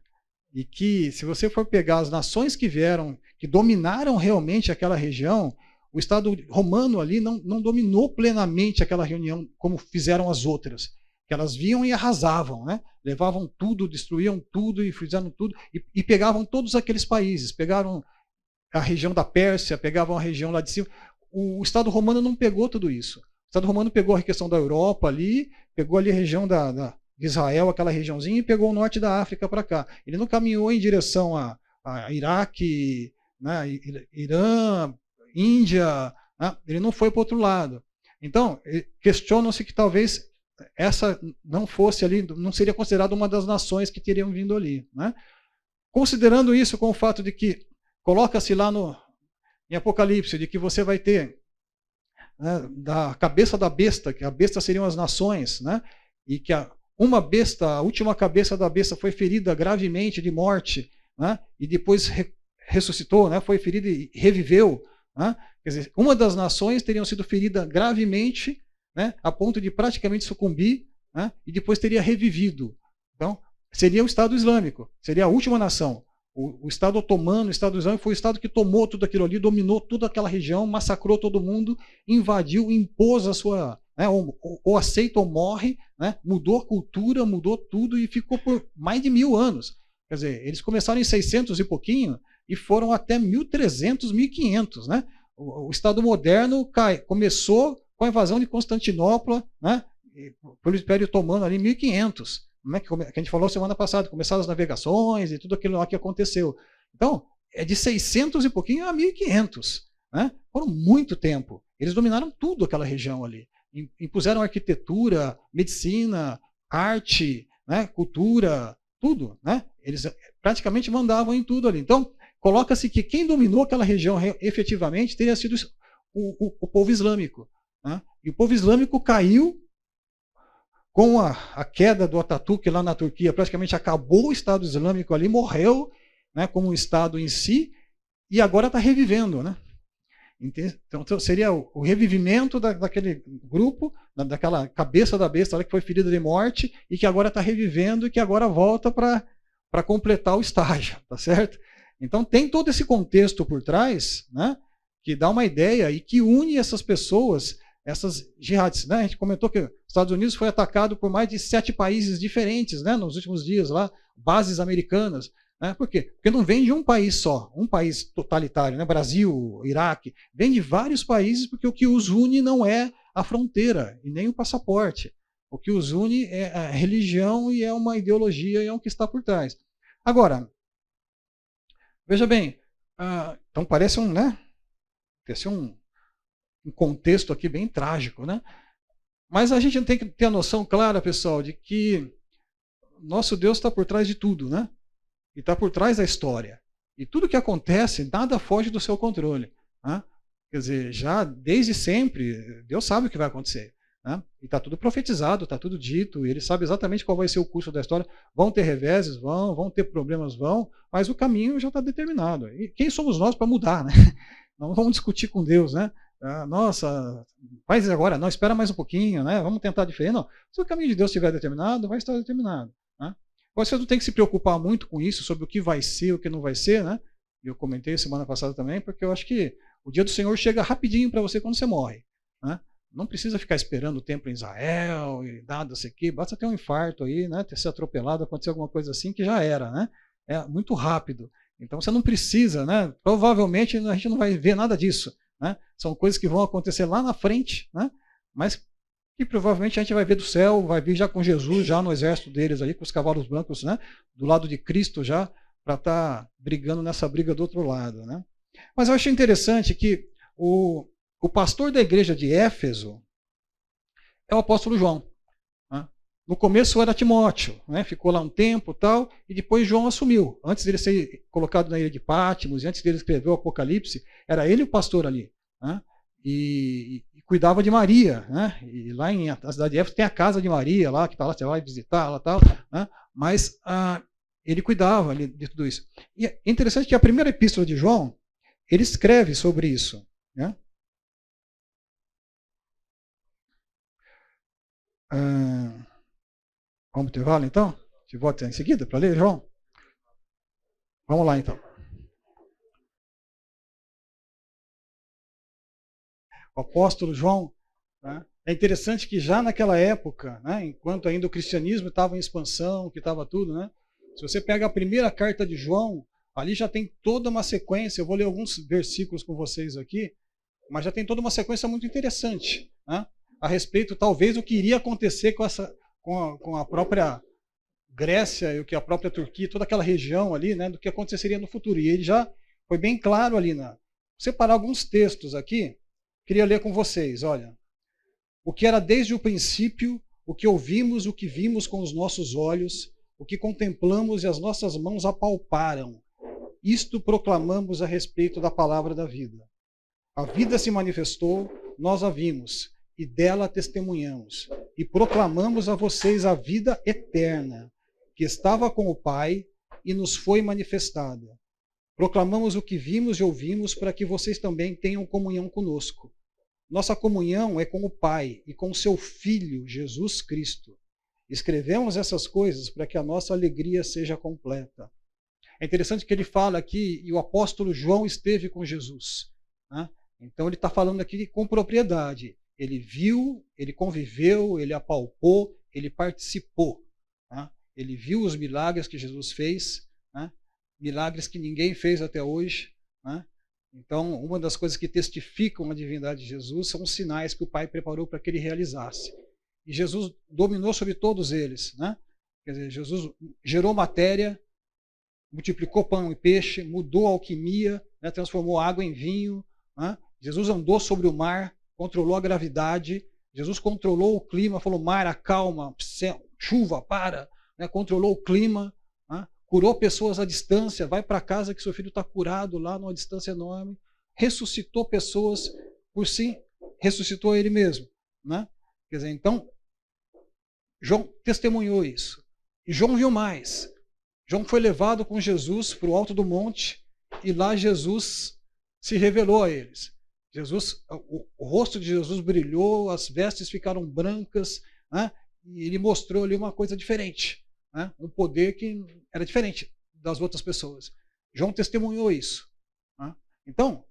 E que, se você for pegar as nações que vieram, que dominaram realmente aquela região, o Estado romano ali não dominou plenamente aquela região como fizeram as outras. Que elas vinham e arrasavam, né? Levavam tudo, destruíam tudo e fizeram tudo, e pegavam todos aqueles países, pegaram a região da Pérsia, pegavam a região lá de cima. O Estado romano não pegou tudo isso. O Estado romano pegou a questão da Europa ali, pegou ali a região de Israel, aquela regiãozinha, e pegou o norte da África para cá. Ele não caminhou em direção a Iraque, né, Irã, Índia, né? Ele não foi para o outro lado. Então, questionam-se que talvez essa não fosse ali, não seria considerada uma das nações que teriam vindo ali. Né? Considerando isso com o fato de que coloca-se lá em Apocalipse, de que você vai ter, né, da cabeça da besta, que a besta seriam as nações, né, e que uma besta, a última cabeça da besta foi ferida gravemente de morte, né, e depois ressuscitou, né, foi ferida e reviveu. Né? Quer dizer, uma das nações teria sido ferida gravemente, né, a ponto de praticamente sucumbir, né, e depois teria revivido. Então, seria o Estado Islâmico, seria a última nação. O Estado otomano, o Estado Islâmico, foi o Estado que tomou tudo aquilo ali, dominou toda aquela região, massacrou todo mundo, invadiu, impôs a sua... Né, ou aceita ou morre, né, mudou a cultura, mudou tudo e ficou por mais de 1000 anos. Quer dizer, eles começaram em 600 e pouquinho e foram até 1300, 1500. Né? O Estado moderno começou com a invasão de Constantinopla, né, pelo Império Otomano ali em 1500. Né, que a gente falou semana passada, começaram as navegações e tudo aquilo lá que aconteceu. Então, é de 600 e pouquinho a 1500. Né? Foram muito tempo. Eles dominaram tudo aquela região ali. Impuseram arquitetura, medicina, arte, né, cultura, tudo. Né? Eles praticamente mandavam em tudo ali. Então, coloca-se que quem dominou aquela região efetivamente teria sido o povo islâmico. Né? E o povo islâmico caiu com a queda do Atatürk lá na Turquia, praticamente acabou o Estado Islâmico ali, morreu, né, como um Estado em si, e agora está revivendo. Né? Então seria o revivimento daquele grupo, daquela cabeça da besta que foi ferida de morte, e que agora está revivendo e que agora volta para completar o estágio. Tá certo? Então tem todo esse contexto por trás, né, que dá uma ideia e que une essas pessoas, essas jihadis. Né? A gente comentou que os Estados Unidos foi atacado por mais de 7 países diferentes, né, nos últimos dias, lá, bases americanas. Né? Por quê? Porque não vem de um país só, um país totalitário, né? Brasil, Iraque, vem de vários países, porque o que os une não é a fronteira e nem o passaporte. O que os une é a religião e é uma ideologia e é o que está por trás. Agora, veja bem, então parece um contexto aqui bem trágico, né? Mas a gente tem que ter a noção clara, pessoal, de que nosso Deus está por trás de tudo, né? E está por trás da história. E tudo que acontece, nada foge do seu controle. Né? Quer dizer, já desde sempre, Deus sabe o que vai acontecer. Né? E está tudo profetizado, está tudo dito, e Ele sabe exatamente qual vai ser o curso da história. Vão ter reveses, vão ter problemas, mas o caminho já está determinado. E quem somos nós para mudar? Né? Não vamos discutir com Deus, né? Nossa, faz agora, não, espera mais um pouquinho, né? Vamos tentar diferente. Não, se o caminho de Deus estiver determinado, vai estar determinado. Né? Você não tem que se preocupar muito com isso, sobre o que vai ser, o que não vai ser, né? Eu comentei semana passada também, porque eu acho que o dia do Senhor chega rapidinho para você quando você morre. Né? Não precisa ficar esperando o tempo em Israel e nada, sei que, basta ter um infarto aí, né? Ter sido atropelado, acontecer alguma coisa assim, que já era, né? É muito rápido. Então você não precisa, né? Provavelmente a gente não vai ver nada disso. Né? São coisas que vão acontecer lá na frente, né? Mas que provavelmente a gente vai ver do céu, vai vir já com Jesus, já no exército deles ali, com os cavalos brancos, né? Do lado de Cristo já, para estar brigando nessa briga do outro lado. Né? Mas eu achei interessante que o pastor da igreja de Éfeso é o apóstolo João. Né? No começo era Timóteo, né? Ficou lá um tempo tal, e depois João assumiu. Antes dele ser colocado na ilha de Patmos, e antes dele escrever o Apocalipse, era ele o pastor ali. Né? E cuidava de Maria. Né? E lá na cidade de Éfeso tem a casa de Maria, lá, que tá lá, você vai visitar lá tal. Né? Mas ele cuidava ali de tudo isso. E é interessante que a primeira epístola de João, ele escreve sobre isso. Né? Vamos ter intervalo, então? Te volta em seguida para ler, João? Vamos lá, então. O apóstolo João, né? É interessante que já naquela época, né, enquanto ainda o cristianismo estava em expansão, que estava tudo, né? Se você pega a primeira carta de João, ali já tem toda uma sequência, eu vou ler alguns versículos com vocês aqui, mas já tem toda uma sequência muito interessante, né? A respeito, talvez, do que iria acontecer com a própria Grécia e o que a própria Turquia, toda aquela região ali, né, do que aconteceria no futuro. E ele já foi bem claro ali. Vou separar alguns textos aqui, queria ler com vocês. Olha, o que era desde o princípio, o que ouvimos, o que vimos com os nossos olhos, o que contemplamos e as nossas mãos apalparam. Isto proclamamos a respeito da palavra da vida. A vida se manifestou, nós a vimos, e dela testemunhamos, e proclamamos a vocês a vida eterna, que estava com o Pai e nos foi manifestada. Proclamamos o que vimos e ouvimos para que vocês também tenham comunhão conosco. Nossa comunhão é com o Pai e com o seu Filho, Jesus Cristo. Escrevemos essas coisas para que a nossa alegria seja completa. É interessante que ele fala aqui, e o apóstolo João esteve com Jesus, né? Então ele está falando aqui com propriedade. Ele viu, ele conviveu, ele apalpou, ele participou, né? Ele viu os milagres que Jesus fez, né? Milagres que ninguém fez até hoje, né? Então, uma das coisas que testificam a divindade de Jesus são os sinais que o Pai preparou para que ele realizasse. E Jesus dominou sobre todos eles, né? Quer dizer, Jesus gerou matéria, multiplicou pão e peixe, mudou a alquimia, né? Transformou água em vinho, né? Jesus andou sobre o mar, controlou a gravidade, Jesus controlou o clima, falou: mar, acalma, chuva, para, né? Controlou o clima, né? Curou pessoas à distância, vai para casa que seu filho está curado lá numa distância enorme, ressuscitou pessoas por si, ressuscitou ele mesmo, né? Quer dizer, então, João testemunhou isso. E João viu mais. João foi levado com Jesus para o alto do monte e lá Jesus se revelou a eles. O rosto de Jesus brilhou, as vestes ficaram brancas, né? E ele mostrou ali uma coisa diferente, né? Um poder que era diferente das outras pessoas. João testemunhou isso, né? Então,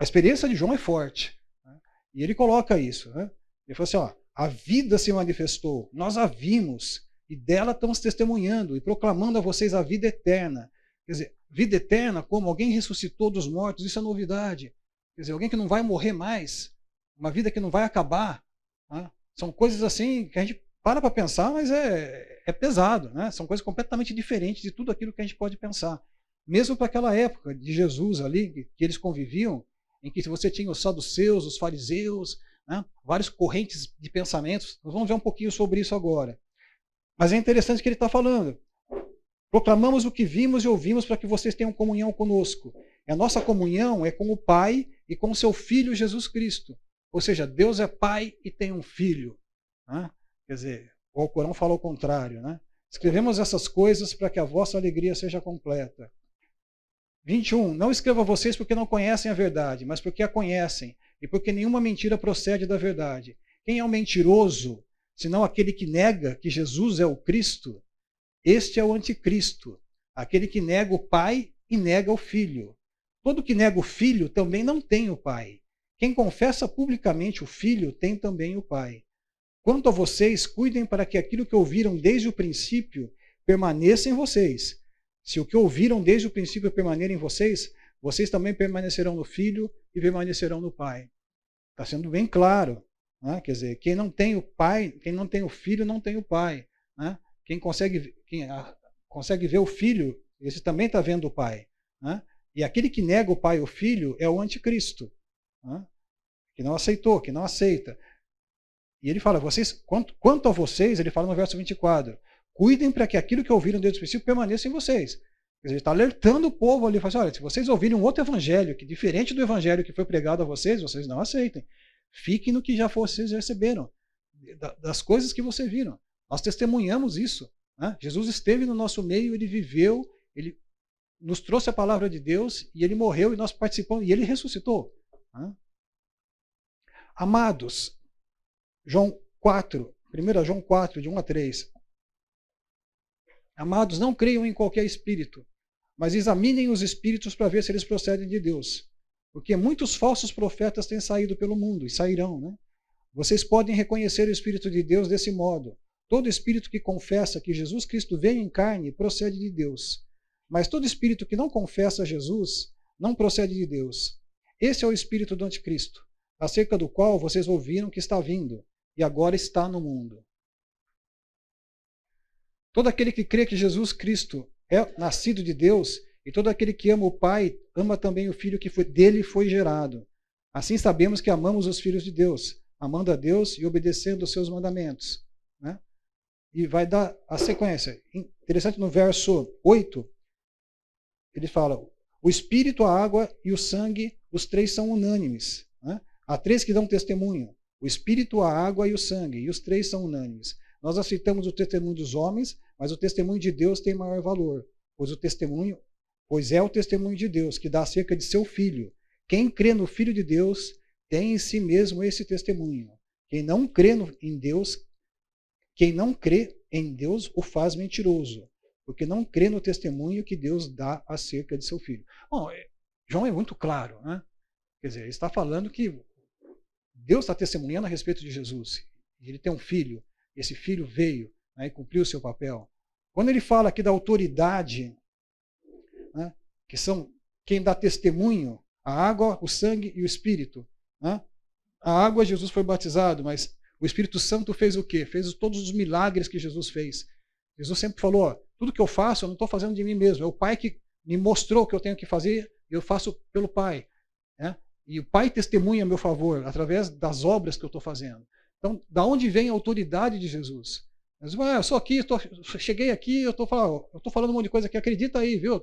a experiência de João é forte, né? E ele coloca isso, né? Ele falou assim: ó, a vida se manifestou, nós a vimos, e dela estamos testemunhando e proclamando a vocês a vida eterna. Quer dizer, vida eterna, como alguém ressuscitou dos mortos, isso é novidade. Quer dizer, alguém que não vai morrer mais, uma vida que não vai acabar, né? São coisas assim que a gente para pensar, mas é pesado, né? São coisas completamente diferentes de tudo aquilo que a gente pode pensar. Mesmo para aquela época de Jesus ali, que eles conviviam, em que você tinha os saduceus, os fariseus, né? Várias correntes de pensamentos. Nós vamos ver um pouquinho sobre isso agora. Mas é interessante que ele está falando. Proclamamos o que vimos e ouvimos para que vocês tenham comunhão conosco. E a nossa comunhão é com o Pai e com o seu Filho Jesus Cristo. Ou seja, Deus é Pai e tem um Filho, né? Quer dizer, o Alcorão fala o contrário, né? Escrevemos essas coisas para que a vossa alegria seja completa. 21. Não escrevo a vocês porque não conhecem a verdade, mas porque a conhecem, e porque nenhuma mentira procede da verdade. Quem é o mentiroso, senão aquele que nega que Jesus é o Cristo? Este é o anticristo, aquele que nega o Pai e nega o Filho. Todo que nega o Filho também não tem o Pai. Quem confessa publicamente o Filho tem também o Pai. Quanto a vocês, cuidem para que aquilo que ouviram desde o princípio permaneça em vocês. Se o que ouviram desde o princípio permanecer em vocês, vocês também permanecerão no Filho e permanecerão no Pai. Está sendo bem claro, né? Quer dizer, quem não tem o Pai, quem não tem o Filho, não tem o Pai, né? Quem consegue ver o Filho, esse também está vendo o Pai, né? E aquele que nega o Pai e o Filho é o anticristo, né? Que não aceitou, que não aceita. E ele fala, quanto a vocês, ele fala no verso 24, cuidem para que aquilo que ouviram desde o princípio permaneça em vocês. Quer dizer, ele está alertando o povo ali, fala assim, olha, se vocês ouvirem um outro evangelho, que diferente do evangelho que foi pregado a vocês, vocês não aceitem. Fiquem no que já vocês receberam, das coisas que vocês viram. Nós testemunhamos isso, né? Jesus esteve no nosso meio, ele viveu, ele nos trouxe a palavra de Deus, e ele morreu, e nós participamos, e ele ressuscitou, né? Amados, João 4, 1 João 4, de 1 a 3. Amados, não creiam em qualquer espírito, mas examinem os espíritos para ver se eles procedem de Deus. Porque muitos falsos profetas têm saído pelo mundo, e sairão, né? Vocês podem reconhecer o Espírito de Deus desse modo. Todo espírito que confessa que Jesus Cristo veio em carne procede de Deus. Mas todo espírito que não confessa Jesus não procede de Deus. Esse é o espírito do anticristo, acerca do qual vocês ouviram que está vindo, e agora está no mundo. Todo aquele que crê que Jesus Cristo é nascido de Deus, e todo aquele que ama o Pai, ama também o Filho que dele foi gerado. Assim sabemos que amamos os filhos de Deus, amando a Deus e obedecendo os seus mandamentos, né? E vai dar a sequência. Interessante, no verso 8, ele fala, o Espírito, a água e o sangue, os três são unânimes, né? Há três que dão testemunho, o Espírito, a água e o sangue, e os três são unânimes. Nós aceitamos o testemunho dos homens, mas o testemunho de Deus tem maior valor, pois o testemunho pois é o testemunho de Deus que dá acerca de seu Filho. Quem crê no Filho de Deus tem em si mesmo esse testemunho. Quem não crê em Deus o faz mentiroso, porque não crê no testemunho que Deus dá acerca de seu Filho. Bom, João é muito claro, né? Quer dizer, ele está falando que Deus está testemunhando a respeito de Jesus. Ele tem um filho, esse filho veio, né, e cumpriu o seu papel. Quando ele fala aqui da autoridade, né, que são quem dá testemunho, a água, o sangue e o Espírito. Né? A água, Jesus foi batizado, mas o Espírito Santo fez o quê? Fez todos os milagres que Jesus fez. Jesus sempre falou, ó, tudo que eu faço, eu não estou fazendo de mim mesmo. É o Pai que me mostrou o que eu tenho que fazer, eu faço pelo Pai. Né? E o Pai testemunha a meu favor, através das obras que eu estou fazendo. Então, da onde vem a autoridade de Jesus? Eu sou aqui, cheguei aqui, eu estou falando um monte de coisa aqui, acredita aí, viu?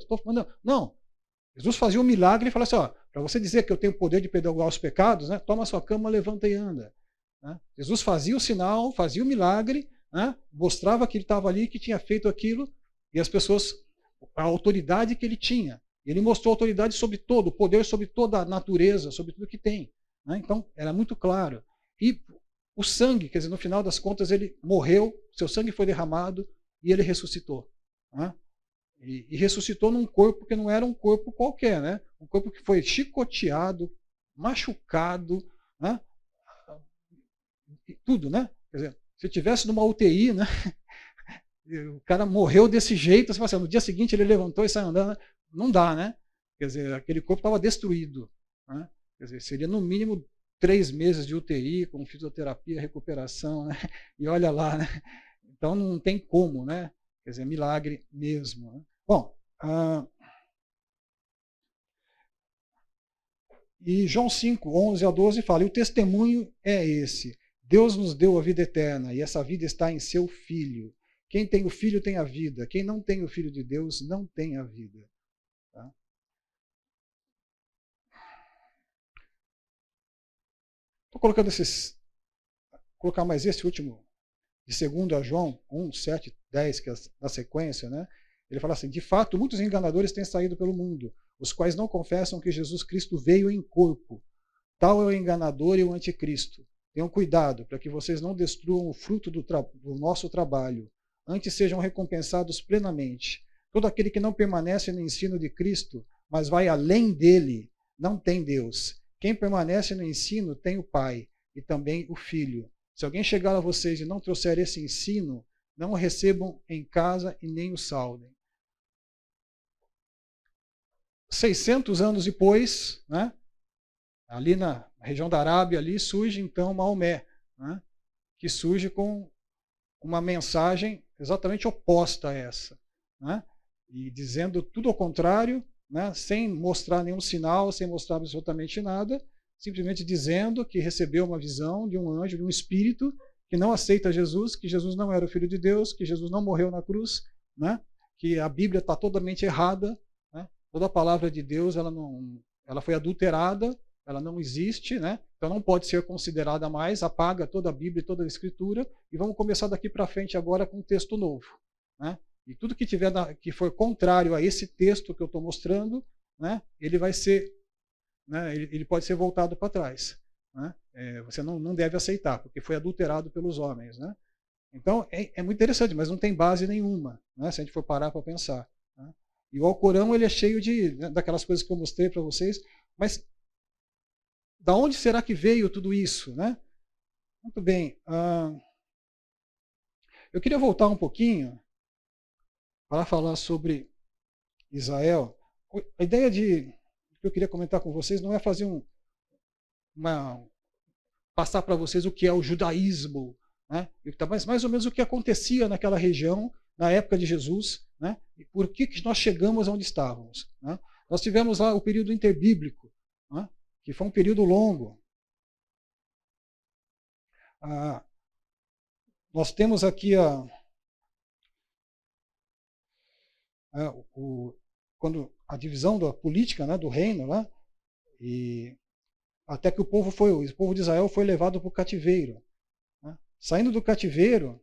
Não. Jesus fazia um milagre e falava assim, ó, para você dizer que eu tenho o poder de perdoar os pecados, né, toma a sua cama, levanta e anda. Né? Jesus fazia o sinal, fazia o milagre, né, mostrava que ele estava ali, que tinha feito aquilo, e as pessoas, a autoridade que ele tinha. Ele mostrou autoridade sobre todo, o poder sobre toda a natureza, sobre tudo que tem. Né? Então, era muito claro. E o sangue, quer dizer, no final das contas, ele morreu, seu sangue foi derramado e ele ressuscitou. Né? E ressuscitou num corpo que não era um corpo qualquer, né? Um corpo que foi chicoteado, machucado, né? E tudo, né? Quer dizer, se tivesse numa UTI, né? O cara morreu desse jeito, você fala assim, no dia seguinte ele levantou e saiu andando, não dá, né? Quer dizer, aquele corpo estava destruído. Né? Quer dizer, seria no mínimo 3 meses de UTI, com fisioterapia, recuperação, né? E olha lá, né? Então não tem como, né? Quer dizer, milagre mesmo. Né? Bom, e João 5, 11 a 12 fala, e o testemunho é esse, Deus nos deu a vida eterna, e essa vida está em seu Filho. Quem tem o Filho tem a vida, quem não tem o Filho de Deus não tem a vida. Tá? Estou colocando colocar mais esse último, de 2 João 1, 7, 10, que é na sequência, né? Ele fala assim, de fato, muitos enganadores têm saído pelo mundo, os quais não confessam que Jesus Cristo veio em corpo. Tal é o enganador e o anticristo. Tenham cuidado para que vocês não destruam o fruto do nosso trabalho, antes sejam recompensados plenamente. Todo aquele que não permanece no ensino de Cristo, mas vai além dele, não tem Deus. Quem permanece no ensino tem o Pai e também o Filho. Se alguém chegar a vocês e não trouxer esse ensino, não o recebam em casa e nem o saudem. 600 anos depois, né, ali na região da Arábia, ali surge então Maomé, né, que surge com uma mensagem exatamente oposta a essa, né, e dizendo tudo ao contrário, né, sem mostrar nenhum sinal, sem mostrar absolutamente nada, simplesmente dizendo que recebeu uma visão de um anjo, de um espírito, que não aceita Jesus, que Jesus não era o Filho de Deus, que Jesus não morreu na cruz, né, que a Bíblia está totalmente errada, né, toda a palavra de Deus ela foi adulterada, ela não existe, né, então não pode ser considerada mais, apaga toda a Bíblia, toda a Escritura, e vamos começar daqui para frente agora com um texto novo. Né, e tudo que tiver que for contrário a esse texto que eu estou mostrando, né, ele vai ser, né, ele pode ser voltado para trás. Né? Você não deve aceitar, porque foi adulterado pelos homens. Né? Então, é muito interessante, mas não tem base nenhuma, né, se a gente for parar para pensar. Né? E o Alcorão ele é cheio daquelas coisas que eu mostrei para vocês, mas da onde será que veio tudo isso? Né? Muito bem. Eu queria voltar um pouquinho para falar sobre Israel. A ideia que eu queria comentar com vocês não é fazer passar para vocês o que é o judaísmo, né? Mas mais ou menos o que acontecia naquela região na época de Jesus, né? E por que nós chegamos onde estávamos. Né? Nós tivemos lá o período interbíblico, né? Que foi um período longo. Nós temos aqui quando a divisão da política, né, do reino, né, e até que o povo de Israel foi levado para o cativeiro. Né. Saindo do cativeiro,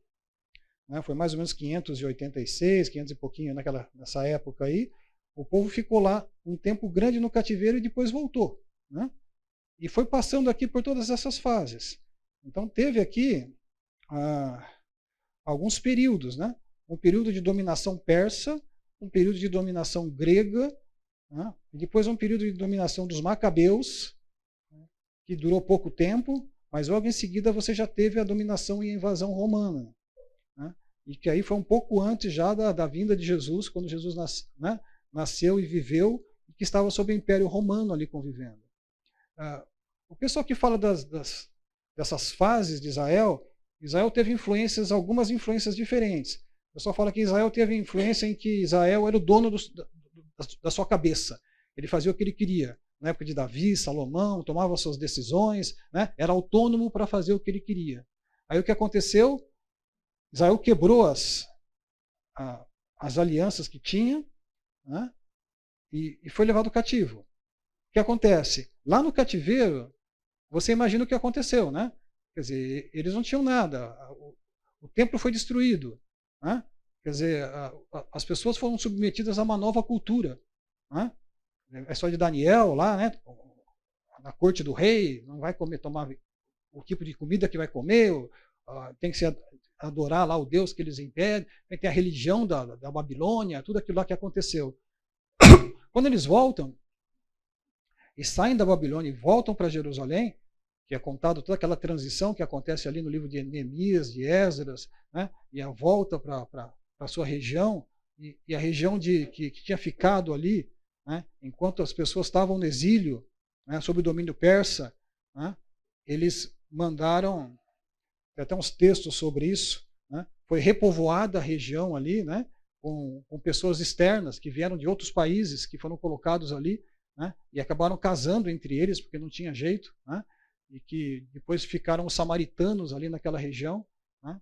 né, foi mais ou menos 586, 500 e pouquinho nessa época aí, O povo ficou lá um tempo grande no cativeiro e depois voltou, né? E foi passando aqui por todas essas fases. Então teve aqui alguns períodos, né? Um período de dominação persa, um período de dominação grega, né? E depois um período de dominação dos macabeus, que durou pouco tempo, mas logo em seguida você já teve a dominação e a invasão romana, né? E que aí foi um pouco antes já da vinda de Jesus, quando Jesus nasceu e viveu, e que estava sob o Império Romano ali convivendo. O pessoal que fala dessas fases de Israel teve algumas influências diferentes. O pessoal fala que Israel teve influência em que Israel era o dono da sua cabeça. Ele fazia o que ele queria. Na época de Davi, Salomão, tomava suas decisões, né? Era autônomo para fazer o que ele queria. Aí o que aconteceu? Israel quebrou as alianças que tinha, né? E foi levado cativo. O que acontece? Lá no cativeiro, você imagina o que aconteceu, né? Quer dizer, eles não tinham nada. O templo foi destruído, né? Quer dizer, as pessoas foram submetidas a uma nova cultura, né? A história de Daniel lá, né? Na corte do rei, não vai tomar o tipo de comida que vai comer, tem que se adorar lá o Deus que eles impedem, tem a religião da Babilônia, tudo aquilo lá que aconteceu. Quando eles voltam e saem da Babilônia e voltam para Jerusalém, que é contado toda aquela transição que acontece ali no livro de Neemias, de Esdras, né? E a volta para a sua região, e a região que tinha ficado ali, né? Enquanto as pessoas estavam no exílio, né? Sob o domínio persa, né? Eles mandaram, tem até uns textos sobre isso, né? Foi repovoada a região ali, né? Com pessoas externas que vieram de outros países, que foram colocados ali, né? E acabaram casando entre eles, porque não tinha jeito, né? E que depois ficaram os samaritanos ali naquela região, né?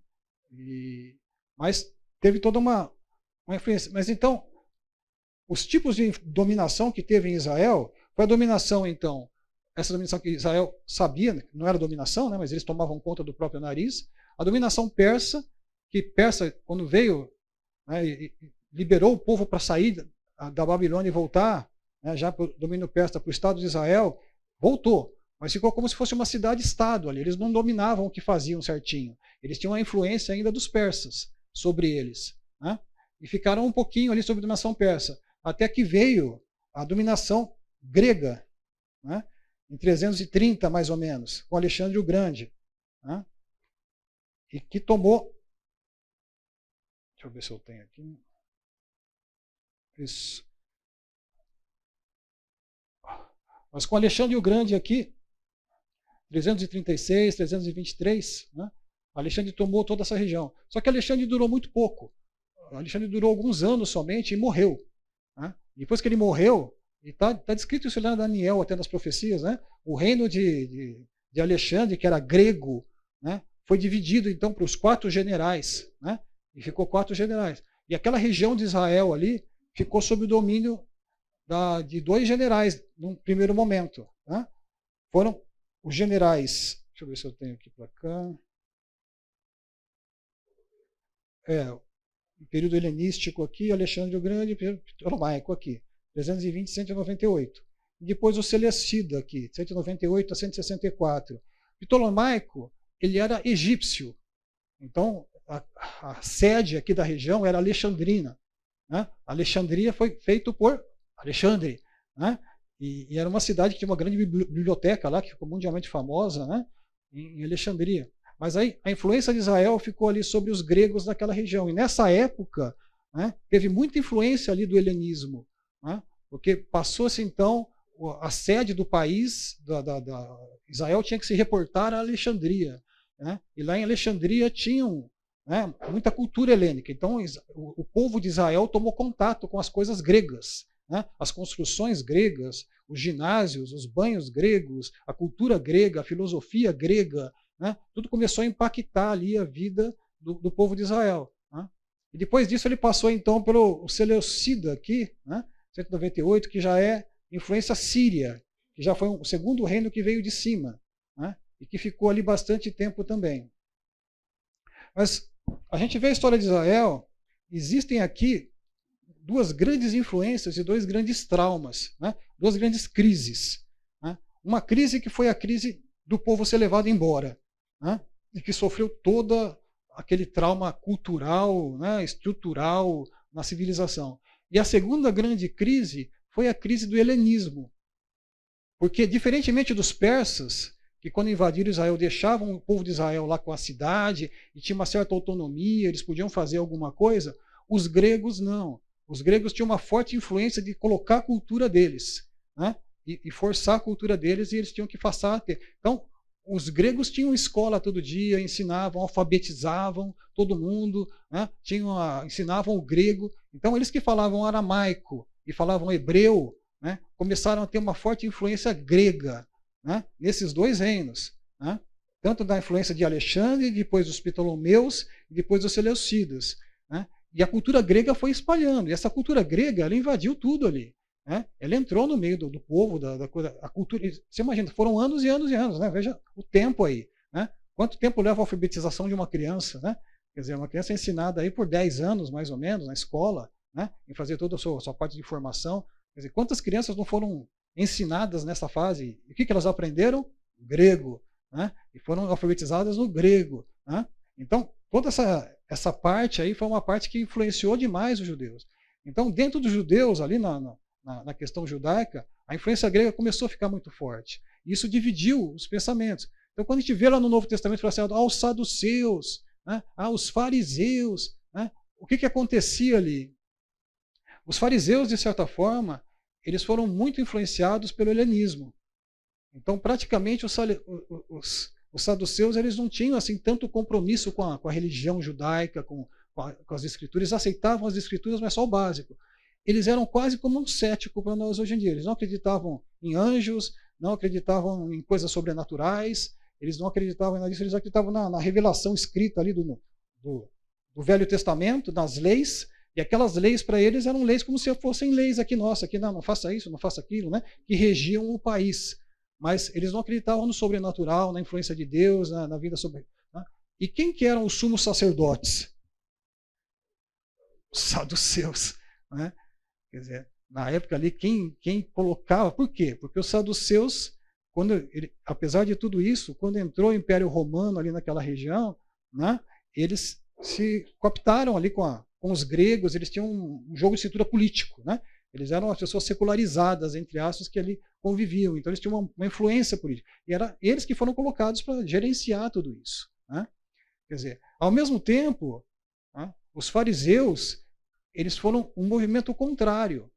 Mas teve toda uma influência. Mas então, os tipos de dominação que teve em Israel, foi a dominação então, essa dominação que Israel sabia, não era dominação, né? Mas eles tomavam conta do próprio nariz, a dominação persa, que Persa, quando veio, né, e liberou o povo para sair da Babilônia e voltar, né, já para o domínio persa, para o Estado de Israel, voltou. Mas ficou como se fosse uma cidade-estado ali. Eles não dominavam o que faziam certinho. Eles tinham a influência ainda dos persas sobre eles, né? E ficaram um pouquinho ali sob a dominação persa. Até que veio a dominação grega, né? Em 330, mais ou menos, com Alexandre o Grande, né? E que tomou... Deixa eu ver se eu tenho aqui. Isso. Mas com Alexandre o Grande aqui, 336, 323, né? Alexandre tomou toda essa região. Só que Alexandre durou muito pouco. Alexandre durou alguns anos somente e morreu, né? Depois que ele morreu, e está descrito isso lá em Daniel, até nas profecias, né? O reino de Alexandre, que era grego, né? Foi dividido então para os 4 generais, né? E ficou 4 generais. E aquela região de Israel ali ficou sob o domínio de 2 generais, num primeiro momento, né? Foram os generais, deixa eu ver se eu tenho aqui para cá. O período helenístico aqui, Alexandre o Grande, período ptolomaico aqui, 320 e 198. E depois o Seleucida aqui, 198 a 164. Ptolomaico, ele era egípcio. Então, a sede aqui da região era Alexandrina, né? Alexandria foi feito por Alexandre, né? E era uma cidade que tinha uma grande biblioteca lá, que ficou mundialmente famosa, né? Em Alexandria. Mas aí a influência de Israel ficou ali sobre os gregos daquela região. E nessa época, né, teve muita influência ali do helenismo, né? Porque passou-se então a sede do país, Israel tinha que se reportar a Alexandria, né? E lá em Alexandria tinham, né, muita cultura helênica. Então o povo de Israel tomou contato com as coisas gregas, né? As construções gregas, os ginásios, os banhos gregos, a cultura grega, a filosofia grega, né? Tudo começou a impactar ali a vida do povo de Israel, né? E depois disso ele passou então pelo Seleucida aqui, né? 198, que já é influência síria, que já foi o segundo reino que veio de cima, né? E que ficou ali bastante tempo também. Mas a gente vê a história de Israel, existem aqui duas grandes influências e dois grandes traumas, né? Duas grandes crises. Né? Uma crise que foi a crise do povo ser levado embora, né? E que sofreu todo aquele trauma cultural, né? Estrutural na civilização. E a segunda grande crise foi a crise do helenismo. Porque, diferentemente dos persas, que quando invadiram Israel deixavam o povo de Israel lá com a cidade e tinha uma certa autonomia, eles podiam fazer alguma coisa, os gregos não. Os gregos tinham uma forte influência de colocar a cultura deles, né? E forçar a cultura deles, e eles tinham que passar a ter. Então, os gregos tinham escola todo dia, ensinavam, alfabetizavam todo mundo, né? Ensinavam o grego. Então, eles que falavam aramaico e falavam hebreu, né? Começaram a ter uma forte influência grega, né? Nesses dois reinos, né? Tanto da influência de Alexandre, depois dos Ptolomeus, e depois dos Seleucidas, né? E a cultura grega foi espalhando. E essa cultura grega, ela invadiu tudo ali, né? Ela entrou no meio do povo, a cultura. Você imagina, foram anos e anos e anos, né? Veja o tempo aí, né? Quanto tempo leva a alfabetização de uma criança, né? Quer dizer, uma criança é ensinada aí por 10 anos, mais ou menos, na escola, né? Em fazer toda a sua parte de formação. Quer dizer, quantas crianças não foram ensinadas nessa fase? E o que elas aprenderam? Grego, né? E foram alfabetizadas no grego, né? Então, toda essa parte aí foi uma parte que influenciou demais os judeus. Então, dentro dos judeus, ali na questão judaica, a influência grega começou a ficar muito forte. E isso dividiu os pensamentos. Então, quando a gente vê lá no Novo Testamento, fala assim, os saduceus, né? Os fariseus, né? O que acontecia ali? Os fariseus, de certa forma, eles foram muito influenciados pelo helenismo. Então, praticamente, os saduceus eles não tinham assim tanto compromisso com a religião judaica, com as escrituras. Eles aceitavam as escrituras, mas só o básico. Eles eram quase como um cético para nós hoje em dia. Eles não acreditavam em anjos, não acreditavam em coisas sobrenaturais, eles não acreditavam em nada disso, eles acreditavam na revelação escrita ali do Velho Testamento, nas leis. E aquelas leis para eles eram leis como se fossem leis aqui nossa, aqui não faça isso, não faça aquilo, né? Que regiam o país. Mas eles não acreditavam no sobrenatural, na influência de Deus, na vida sobre. Né? E quem que eram os sumos sacerdotes? Os saduceus. Né? Quer dizer, na época ali, quem colocava. Por quê? Porque os saduceus, apesar de tudo isso, quando entrou o Império Romano ali naquela região, né? Eles se cooptaram ali com os gregos, eles tinham um jogo de cintura político, né? Eles eram as pessoas secularizadas, entre aspas, que ali conviviam. Então eles tinham uma influência política. E era eles que foram colocados para gerenciar tudo isso. Né? Quer dizer, ao mesmo tempo, né, os fariseus, eles foram um movimento contrário.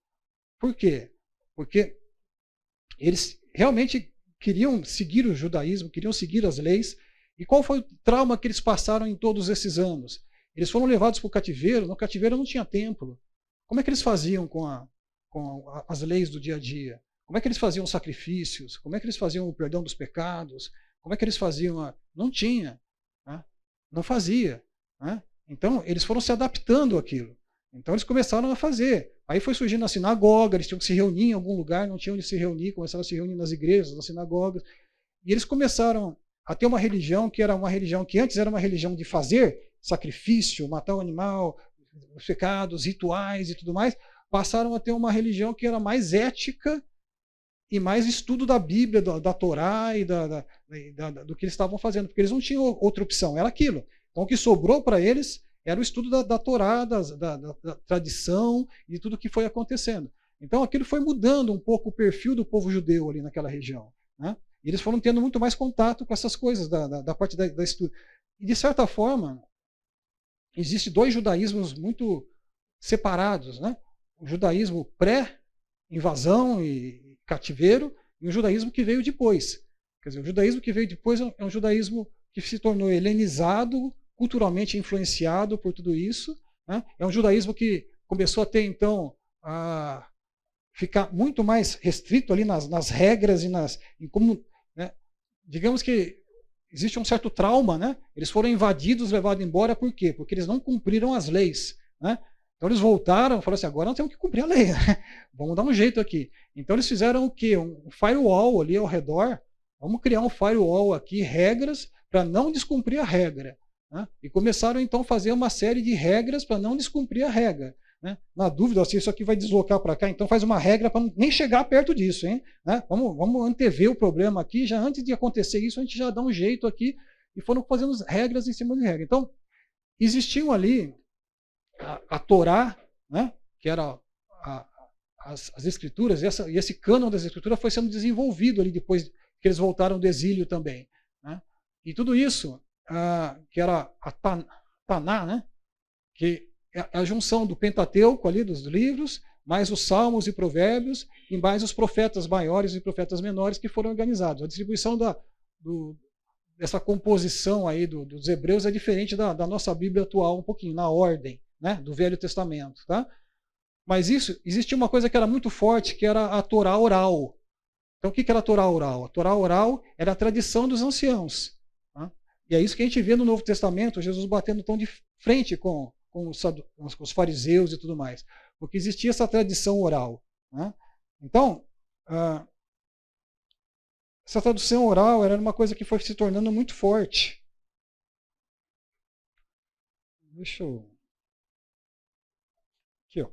Por quê? Porque eles realmente queriam seguir o judaísmo, queriam seguir as leis. E qual foi o trauma que eles passaram em todos esses anos? Eles foram levados para o cativeiro. No cativeiro não tinha templo. Como é que eles faziam com as leis do dia a dia? Como é que eles faziam os sacrifícios? Como é que eles faziam o perdão dos pecados? Como é que eles faziam? Não tinha. Né? Não fazia. Né? Então, eles foram se adaptando àquilo. Então, eles começaram a fazer. Aí foi surgindo a sinagoga, eles tinham que se reunir em algum lugar, não tinham onde se reunir, começaram a se reunir nas igrejas, nas sinagogas. E eles começaram a ter uma religião que era uma religião que antes era uma religião de fazer sacrifício, matar o animal, os pecados, rituais e tudo mais, passaram a ter uma religião que era mais ética e mais estudo da Bíblia, da Torá e do que eles estavam fazendo, porque eles não tinham outra opção, era aquilo. Então o que sobrou para eles era o estudo da Torá, da tradição e tudo que foi acontecendo. Então aquilo foi mudando um pouco o perfil do povo judeu ali naquela região. Né? E eles foram tendo muito mais contato com essas coisas da parte da estudo. E de certa forma, existem dois judaísmos muito separados, né? O judaísmo pré-invasão e cativeiro e o judaísmo que veio depois. Quer dizer, o judaísmo que veio depois é um judaísmo que se tornou helenizado, culturalmente influenciado por tudo isso. Né? É um judaísmo que começou a ter, então, a ficar muito mais restrito ali nas regras e em como, né? Digamos que existe um certo trauma, né? Eles foram invadidos, levados embora, por quê? Porque eles não cumpriram as leis, né? Então eles voltaram e falaram assim, agora nós temos que cumprir a lei, né? Vamos dar um jeito aqui. Então eles fizeram o quê? Um firewall ali ao redor, vamos criar um firewall aqui, regras, para não descumprir a regra. Né? E começaram então a fazer uma série de regras para não descumprir a regra. né? Na dúvida, se isso aqui vai deslocar para cá, então faz uma regra para nem chegar perto disso, hein? Né? Vamos antever o problema aqui, já antes de acontecer isso, a gente já dá um jeito aqui, e foram fazendo regras em cima de regra. Então, existiam ali a Torá, né? Que era as escrituras, e esse cânon das escrituras foi sendo desenvolvido ali depois que eles voltaram do exílio também, né? E tudo isso, que era a Taná, né? Que é a junção do Pentateuco ali, dos livros, mais os Salmos e Provérbios, e mais os profetas maiores e profetas menores que foram organizados. A distribuição dessa composição aí dos hebreus é diferente da nossa Bíblia atual um pouquinho, na ordem, né? Do Velho Testamento, tá? Mas existia uma coisa que era muito forte, que era a Torá oral. Então, o que era a Torá oral? A Torá oral era a tradição dos anciãos. Tá? E é isso que a gente vê no Novo Testamento, Jesus batendo tão de frente com os fariseus e tudo mais. Porque existia essa tradição oral. Né? Então, essa tradição oral era uma coisa que foi se tornando muito forte. Deixa eu... Aqui, ó.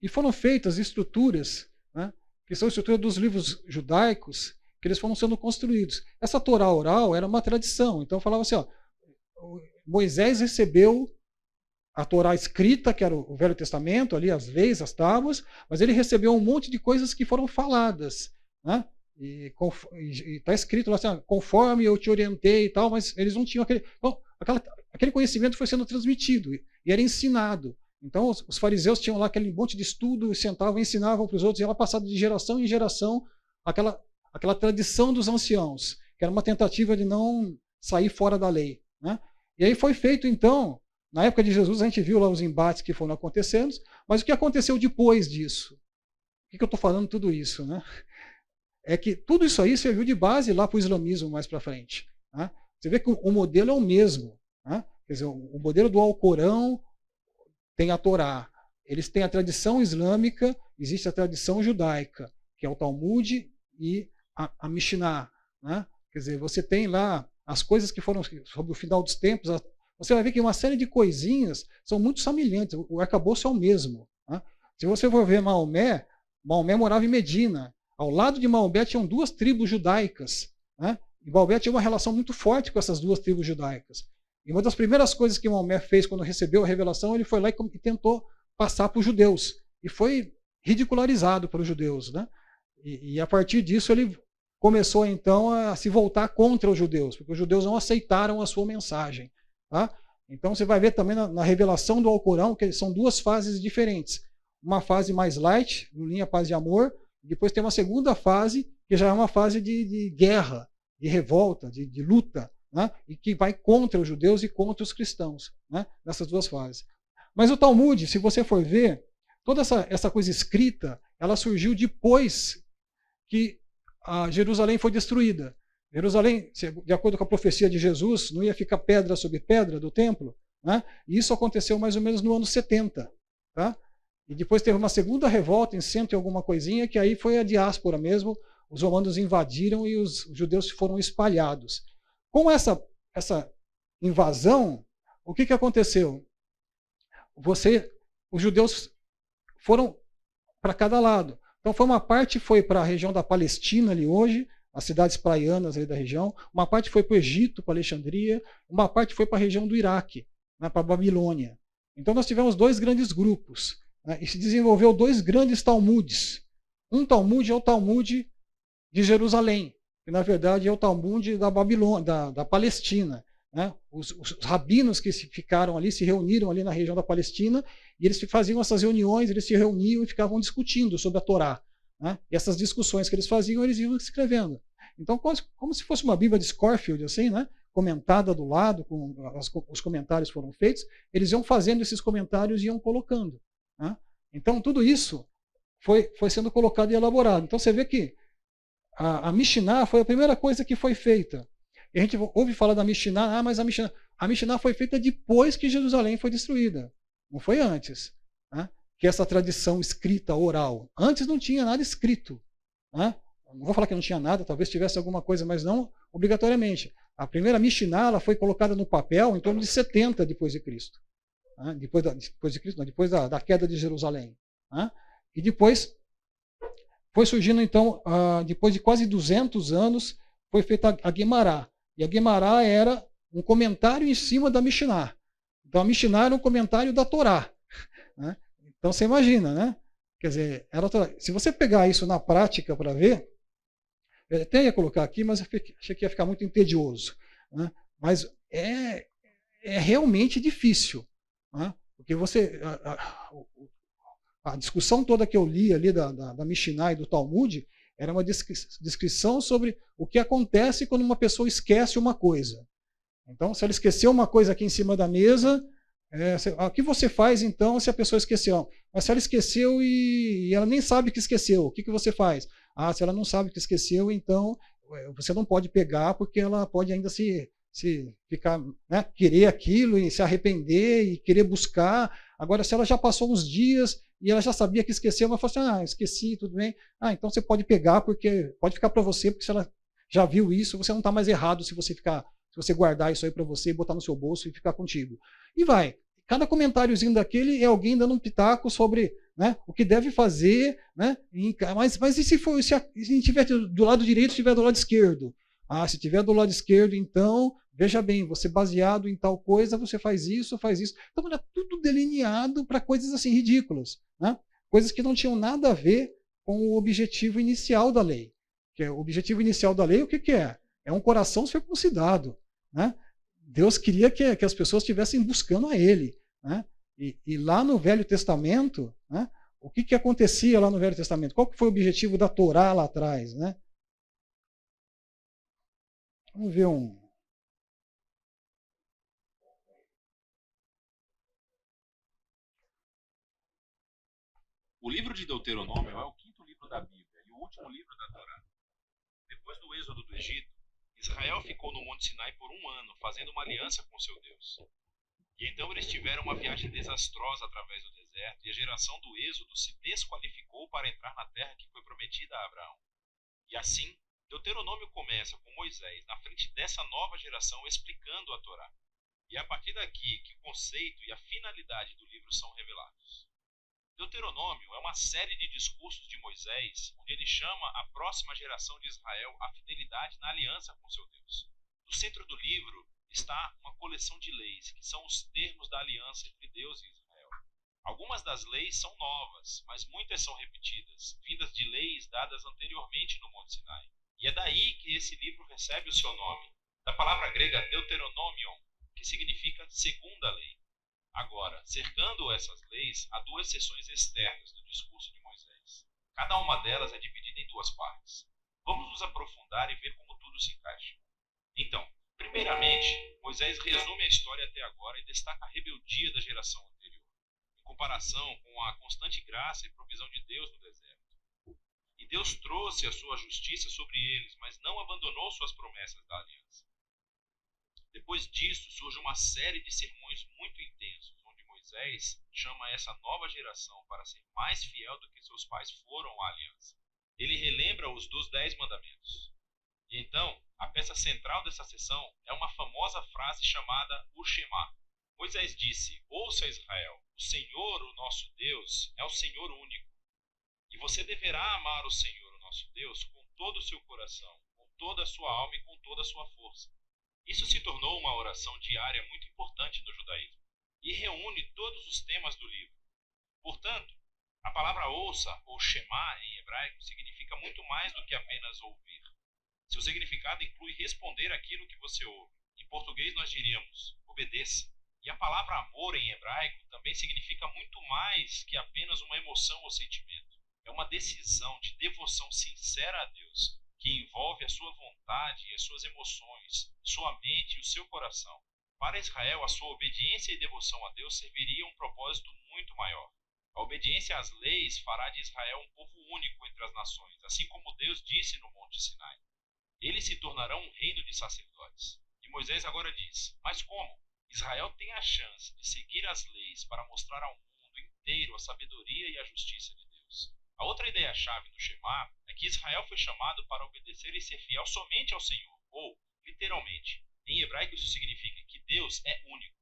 E foram feitas estruturas, né, que são estruturas dos livros judaicos, que eles foram sendo construídos. Essa Torá oral era uma tradição. Então falava assim, ó, Moisés recebeu a Torá escrita, que era o Velho Testamento, ali as leis, as tábuas, mas ele recebeu um monte de coisas que foram faladas, né? E está escrito lá assim, conforme eu te orientei e tal, mas eles não tinham aquele... Bom, aquele conhecimento foi sendo transmitido e era ensinado. Então, os fariseus tinham lá aquele monte de estudo, sentavam e ensinavam para os outros, e ela passava de geração em geração aquela tradição dos anciãos, que era uma tentativa de não sair fora da lei. Né? E aí foi feito, então, na época de Jesus, a gente viu lá os embates que foram acontecendo, mas o que aconteceu depois disso? Por que eu estou falando tudo isso? Né? É que tudo isso aí serviu de base lá para o islamismo mais para frente. Né? Você vê que o modelo é o mesmo. Né? Quer dizer, o modelo do Alcorão tem a Torá. Eles têm a tradição islâmica, existe a tradição judaica, que é o Talmud e a Mishnah. Né? Quer dizer, você tem lá as coisas que foram sobre o final dos tempos, você vai ver que uma série de coisinhas são muito semelhantes, o arcabouço é o mesmo. Né? Se você for ver Maomé morava em Medina. Ao lado de Maomé tinham duas tribos judaicas. Né? E Maomé tinha uma relação muito forte com essas duas tribos judaicas. E uma das primeiras coisas que Maomé fez quando recebeu a revelação, ele foi lá e tentou passar para os judeus. E foi ridicularizado pelos judeus. Né? E a partir disso ele começou então a se voltar contra os judeus, porque os judeus não aceitaram a sua mensagem. Tá? Então você vai ver também na revelação do Alcorão que são duas fases diferentes. Uma fase mais light, no linha paz e amor, e depois tem uma segunda fase, que já é uma fase de guerra, de revolta, de luta. Né? E que vai contra os judeus e contra os cristãos, né? Nessas duas fases. Mas o Talmud, se você for ver, toda essa coisa escrita, ela surgiu depois que Jerusalém foi destruída. Jerusalém, de acordo com a profecia de Jesus, não ia ficar pedra sobre pedra do templo, né? E isso aconteceu mais ou menos no ano 70. Tá? E depois teve uma segunda revolta em 100 e alguma coisinha, que aí foi a diáspora mesmo, os romanos invadiram e os judeus foram espalhados. Com essa invasão, o que aconteceu? Os judeus foram para cada lado. Então, uma parte foi para a região da Palestina, ali hoje, as cidades praianas ali da região, uma parte foi para o Egito, para Alexandria, uma parte foi para a região do Iraque, né, para a Babilônia. Então, nós tivemos dois grandes grupos, né, e se desenvolveu dois grandes Talmudes. Um Talmud é o Talmud de Jerusalém, que na verdade é o Talmud da Babilônia, da Palestina. Né? Os rabinos que ficaram ali, se reuniram ali na região da Palestina, e eles faziam essas reuniões, eles se reuniam e ficavam discutindo sobre a Torá. Né? E essas discussões que eles faziam, eles iam escrevendo. Então, como se fosse uma Bíblia de Scofield, assim, né? Comentada do lado, os comentários foram feitos, eles iam fazendo esses comentários e iam colocando. Né? Então, tudo isso foi sendo colocado e elaborado. Então, você vê que a Mishnah foi a primeira coisa que foi feita. E a gente ouve falar da Mishnah, mas a Mishnah foi feita depois que Jerusalém foi destruída. Não foi antes. Né? Que essa tradição escrita, oral. Antes não tinha nada escrito. Né? Não vou falar que não tinha nada, talvez tivesse alguma coisa, mas não obrigatoriamente. A primeira Mishnah ela foi colocada no papel em torno de 70 depois de Cristo. né? Depois de Cristo, não, depois da queda de Jerusalém. Né? E depois foi surgindo, então, depois de quase 200 anos, foi feita a Guemará. E a Guemará era um comentário em cima da Mishnah. Então, a Mishnah era um comentário da Torá. Né? Então, você imagina, né? Quer dizer, se você pegar isso na prática para ver, eu até ia colocar aqui, mas eu achei que ia ficar muito entedioso. Né? Mas é realmente difícil. Né? Porque a discussão toda que eu li ali da Mishnah e do Talmud era uma descrição sobre o que acontece quando uma pessoa esquece uma coisa. Então, se ela esqueceu uma coisa aqui em cima da mesa, o que você faz então se a pessoa esqueceu? Mas se ela esqueceu e ela nem sabe que esqueceu, o que você faz? Se ela não sabe que esqueceu, então você não pode pegar porque ela pode ainda se ficar, né, querer aquilo e se arrepender e querer buscar. Agora, se ela já passou uns dias e ela já sabia que esqueceu, ela falou assim, esqueci, tudo bem. Então você pode pegar, porque pode ficar para você, porque se ela já viu isso, você não está mais errado se você guardar isso aí para você e botar no seu bolso e ficar contigo. E vai. Cada comentáriozinho daquele é alguém dando um pitaco sobre, né, o que deve fazer, né? Mas e se estiver do lado direito, se estiver do lado esquerdo? Se estiver do lado esquerdo, então, veja bem, você baseado em tal coisa, você faz isso, faz isso. Então, era tudo delineado para coisas assim ridículas, né? Coisas que não tinham nada a ver com o objetivo inicial da lei. Que o objetivo inicial da lei, o que é? É um coração circuncidado, né? Deus queria que as pessoas estivessem buscando a Ele. Né? E lá no Velho Testamento, né, o que acontecia lá no Velho Testamento? Qual que foi o objetivo da Torá lá atrás? Né? Vamos ver um. O livro de Deuteronômio é o quinto livro da Bíblia e o último livro da Torá. Depois do êxodo do Egito, Israel ficou no Monte Sinai por 1 ano, fazendo uma aliança com seu Deus. E então eles tiveram uma viagem desastrosa através do deserto, e a geração do êxodo se desqualificou para entrar na terra que foi prometida a Abraão. E assim, Deuteronômio começa com Moisés na frente dessa nova geração explicando a Torá. E é a partir daqui que o conceito e a finalidade do livro são revelados. Deuteronômio é uma série de discursos de Moisés, onde ele chama a próxima geração de Israel à fidelidade na aliança com seu Deus. No centro do livro está uma coleção de leis, que são os termos da aliança entre Deus e Israel. Algumas das leis são novas, mas muitas são repetidas, vindas de leis dadas anteriormente no Monte Sinai. E é daí que esse livro recebe o seu nome, da palavra grega Deuteronomion, que significa segunda lei. Agora, cercando essas leis, há 2 seções externas do discurso de Moisés. Cada uma delas é dividida em 2 partes. Vamos nos aprofundar e ver como tudo se encaixa. Então, primeiramente, Moisés resume a história até agora e destaca a rebeldia da geração anterior, em comparação com a constante graça e provisão de Deus no deserto. E Deus trouxe a sua justiça sobre eles, mas não abandonou suas promessas da aliança. Depois disso, surge uma série de sermões muito intensos, onde Moisés chama essa nova geração para ser mais fiel do que seus pais foram à aliança. Ele relembra-os dos 10 mandamentos. E então, a peça central dessa sessão é uma famosa frase chamada o Shema. Moisés disse: ouça Israel, o Senhor, o nosso Deus, é o Senhor único. E você deverá amar o Senhor, o nosso Deus, com todo o seu coração, com toda a sua alma e com toda a sua força. Isso se tornou uma oração diária muito importante no judaísmo e reúne todos os temas do livro. Portanto, a palavra ouça, ou Shema em hebraico, significa muito mais do que apenas ouvir. Seu significado inclui responder aquilo que você ouve. Em português nós diríamos, obedeça. E a palavra amor em hebraico também significa muito mais que apenas uma emoção ou sentimento. É uma decisão de devoção sincera a Deus, que envolve a sua vontade e as suas emoções, sua mente e o seu coração. Para Israel, a sua obediência e devoção a Deus serviria um propósito muito maior. A obediência às leis fará de Israel um povo único entre as nações, assim como Deus disse no Monte Sinai. Eles se tornarão um reino de sacerdotes. E Moisés agora diz: mas como? Israel tem a chance de seguir as leis para mostrar ao mundo inteiro a sabedoria e a justiça de Deus. A outra ideia-chave do Shema é que Israel foi chamado para obedecer e ser fiel somente ao Senhor, ou, literalmente, em hebraico isso significa que Deus é único.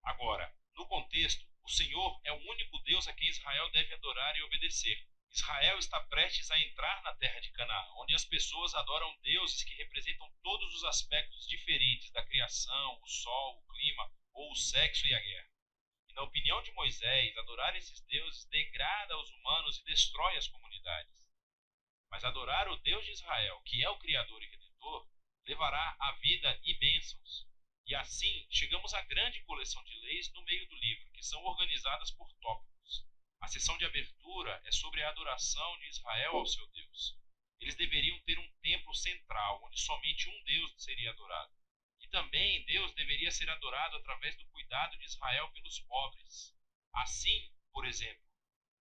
Agora, No contexto, o Senhor é o único Deus a quem Israel deve adorar e obedecer. Israel está prestes a entrar na terra de Canaã, onde as pessoas adoram deuses que representam todos os aspectos diferentes da criação, o sol, o clima ou o sexo e a guerra. E na opinião de Moisés, adorar esses deuses degrada os humanos e destrói as comunidades. Mas adorar o Deus de Israel, que é o Criador e Redentor, levará a vida e bênçãos. E assim, chegamos à grande coleção de leis no meio do livro, que são organizadas por tópicos. A sessão de abertura é sobre a adoração de Israel ao seu Deus. Eles deveriam ter um templo central, onde somente um Deus seria adorado. E também Deus deveria ser adorado através do cuidado de Israel pelos pobres. Assim, por exemplo,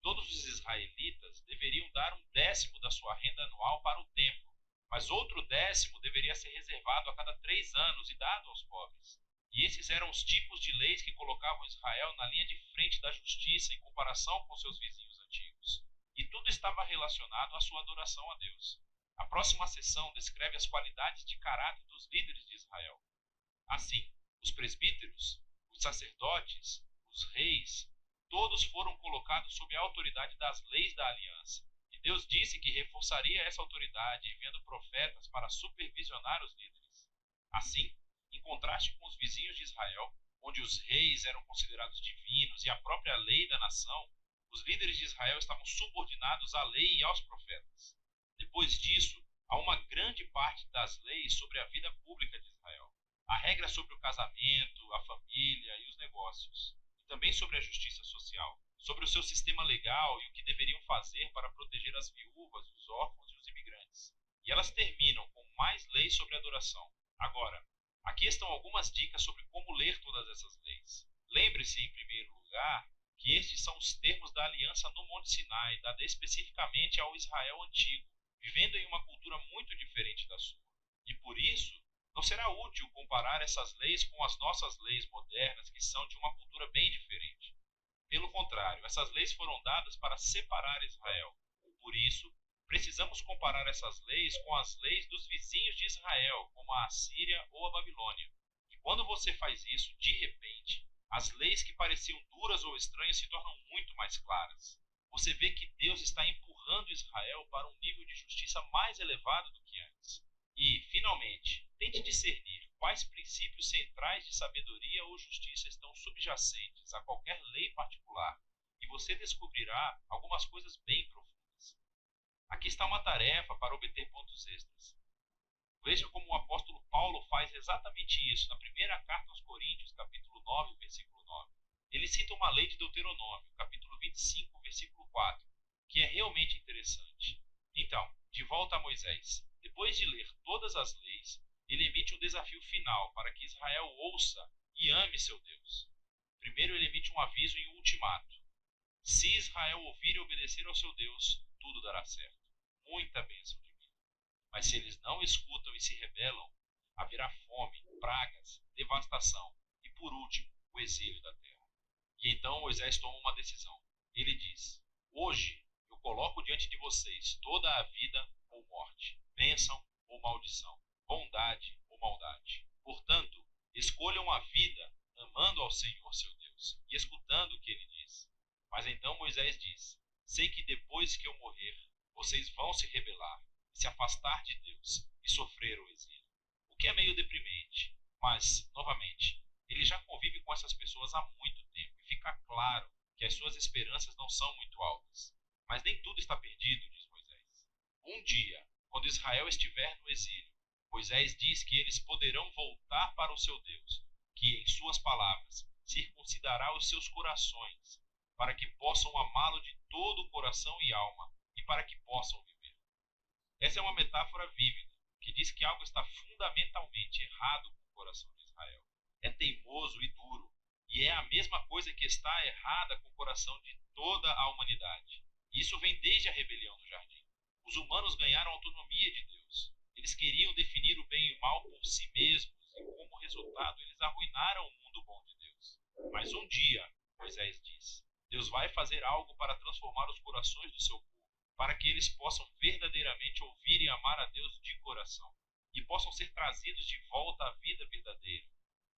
todos os israelitas deveriam dar 1/10 da sua renda anual para o templo, mas outro 10 deveria ser reservado a cada 3 anos e dado aos pobres. E esses eram os tipos de leis que colocavam Israel na linha de frente da justiça em comparação com seus vizinhos antigos. E tudo estava relacionado à sua adoração a Deus. A próxima seção descreve as qualidades de caráter dos líderes de Israel. Assim, os presbíteros, os sacerdotes, os reis, todos foram colocados sob a autoridade das leis da aliança. E Deus disse que reforçaria essa autoridade enviando profetas para supervisionar os líderes. Assim, em contraste com os vizinhos de Israel, onde os reis eram considerados divinos e a própria lei da nação, os líderes de Israel estavam subordinados à lei e aos profetas. Depois disso, há uma grande parte das leis sobre a vida pública de Israel. Há regras sobre o casamento, a família e os negócios. E também sobre a justiça social, sobre o seu sistema legal e o que deveriam fazer para proteger as viúvas, os órfãos e os imigrantes. E elas terminam com mais leis sobre adoração. Agora, aqui estão algumas dicas sobre como ler todas essas leis. Lembre-se, em primeiro lugar, que estes são os termos da aliança no Monte Sinai, dada especificamente ao Israel antigo, vivendo em uma cultura muito diferente da sua. E por isso, não será útil comparar essas leis com as nossas leis modernas, que são de uma cultura bem diferente. Pelo contrário, essas leis foram dadas para separar Israel. Por isso, precisamos comparar essas leis com as leis dos vizinhos de Israel, como a Assíria ou a Babilônia. E quando você faz isso, de repente, as leis que pareciam duras ou estranhas se tornam muito mais claras. Você vê que Deus está empurrando Israel para um nível de justiça mais elevado do que antes. E, finalmente, tente discernir quais princípios centrais de sabedoria ou justiça estão subjacentes a qualquer lei particular, e você descobrirá algumas coisas bem profundas. Aqui está uma tarefa para obter pontos extras. Veja como o apóstolo Paulo faz exatamente isso na primeira carta aos Coríntios, capítulo 9, versículo 9. Ele cita uma lei de Deuteronômio, capítulo 25, versículo 4, que é realmente interessante. Então, de volta a Moisés. Depois de ler todas as leis, ele emite um desafio final para que Israel ouça e ame seu Deus. Primeiro, ele emite um aviso e um ultimato. Se Israel ouvir e obedecer ao seu Deus, tudo dará certo. Muita bênção de vida. Mas se eles não escutam e se rebelam, haverá fome, pragas, devastação e, por último, o exílio da terra. E então Moisés toma uma decisão. Ele diz: hoje eu coloco diante de vocês toda a vida ou morte, bênção ou maldição, bondade ou maldade. Portanto, escolham a vida, amando ao Senhor seu Deus e escutando o que ele diz. Mas então Moisés diz: sei que depois que eu morrer, vocês vão se rebelar, se afastar de Deus e sofrer o exílio. O que é meio deprimente, mas, novamente, ele já convive com essas pessoas há muito tempo e fica claro que as suas esperanças não são muito altas. Mas nem tudo está perdido, diz Moisés. Um dia, quando Israel estiver no exílio, Moisés diz que eles poderão voltar para o seu Deus, que, em suas palavras, circuncidará os seus corações, para que possam amá-lo de todo o coração e alma, e para que possam viver. Essa é uma metáfora vívida, que diz que algo está fundamentalmente errado com o coração de Israel. É teimoso e duro, e é a mesma coisa que está errada com o coração de toda a humanidade. E isso vem desde a rebelião no jardim. Os humanos ganharam autonomia de Deus. Eles queriam definir o bem e o mal por si mesmos, e como resultado, eles arruinaram o mundo bom de Deus. Mas um dia, Moisés diz, Deus vai fazer algo para transformar os corações do seu povo, para que eles possam verdadeiramente ouvir e amar a Deus de coração, e possam ser trazidos de volta à vida verdadeira.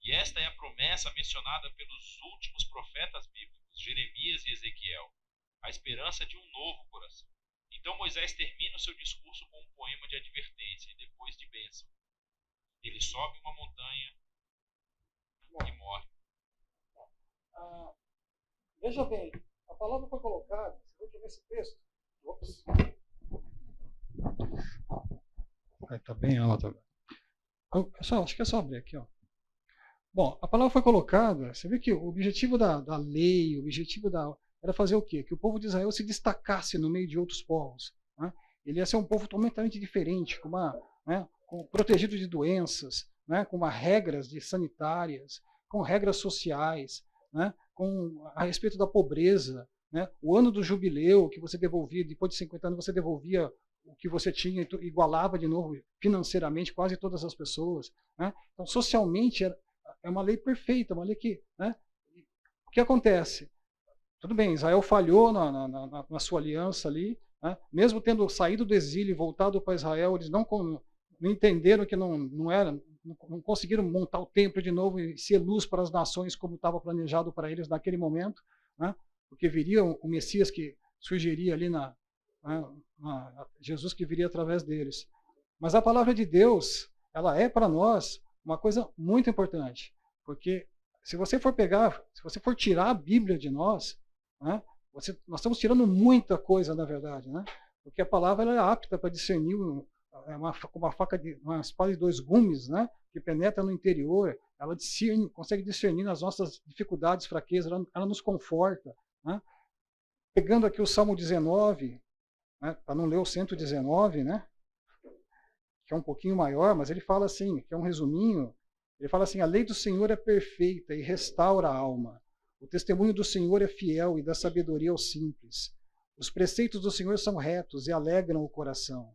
E esta é a promessa mencionada pelos últimos profetas bíblicos, Jeremias e Ezequiel, a esperança de um novo coração. Então Moisés termina o seu discurso com um poema de advertência e depois de bênção. Ele sobe uma montanha e morre. Veja bem, a palavra foi colocada, você vai ver esse texto. Ops. Está bem alta. Acho que é só abrir aqui. Ó. Bom, a palavra foi colocada, você vê que o objetivo da lei, o objetivo era fazer o quê? Que o povo de Israel se destacasse no meio de outros povos. Né? Ele ia ser um povo totalmente diferente, protegido de doenças, né? Com regras sanitárias, com regras sociais, né? A respeito da pobreza. Né? O ano do jubileu, que você devolvia, depois de 50 anos, você devolvia o que você tinha e igualava de novo financeiramente quase todas as pessoas. Né? Então, socialmente, é uma lei perfeita, uma lei que... Né? O que acontece? Tudo bem, Israel falhou na sua aliança ali, né? Mesmo tendo saído do exílio e voltado para Israel, eles não entenderam que não conseguiram montar o templo de novo e ser luz para as nações como estava planejado para eles naquele momento, né? Porque viria o Messias que surgiria ali Jesus que viria através deles. Mas a palavra de Deus, ela é para nós uma coisa muito importante, porque se você for tirar a Bíblia de nós, né, nós estamos tirando muita coisa, na verdade, né? Porque a palavra ela é apta para discernir, uma espada de dois gumes, né, que penetra no interior, ela consegue discernir nas nossas dificuldades, fraquezas, ela nos conforta. Né? Pegando aqui o Salmo 19, né, para não ler o 119, né, que é um pouquinho maior, mas ele fala assim, que é um resuminho, ele fala assim, a lei do Senhor é perfeita e restaura a alma. O testemunho do Senhor é fiel e dá sabedoria aos simples. Os preceitos do Senhor são retos e alegram o coração.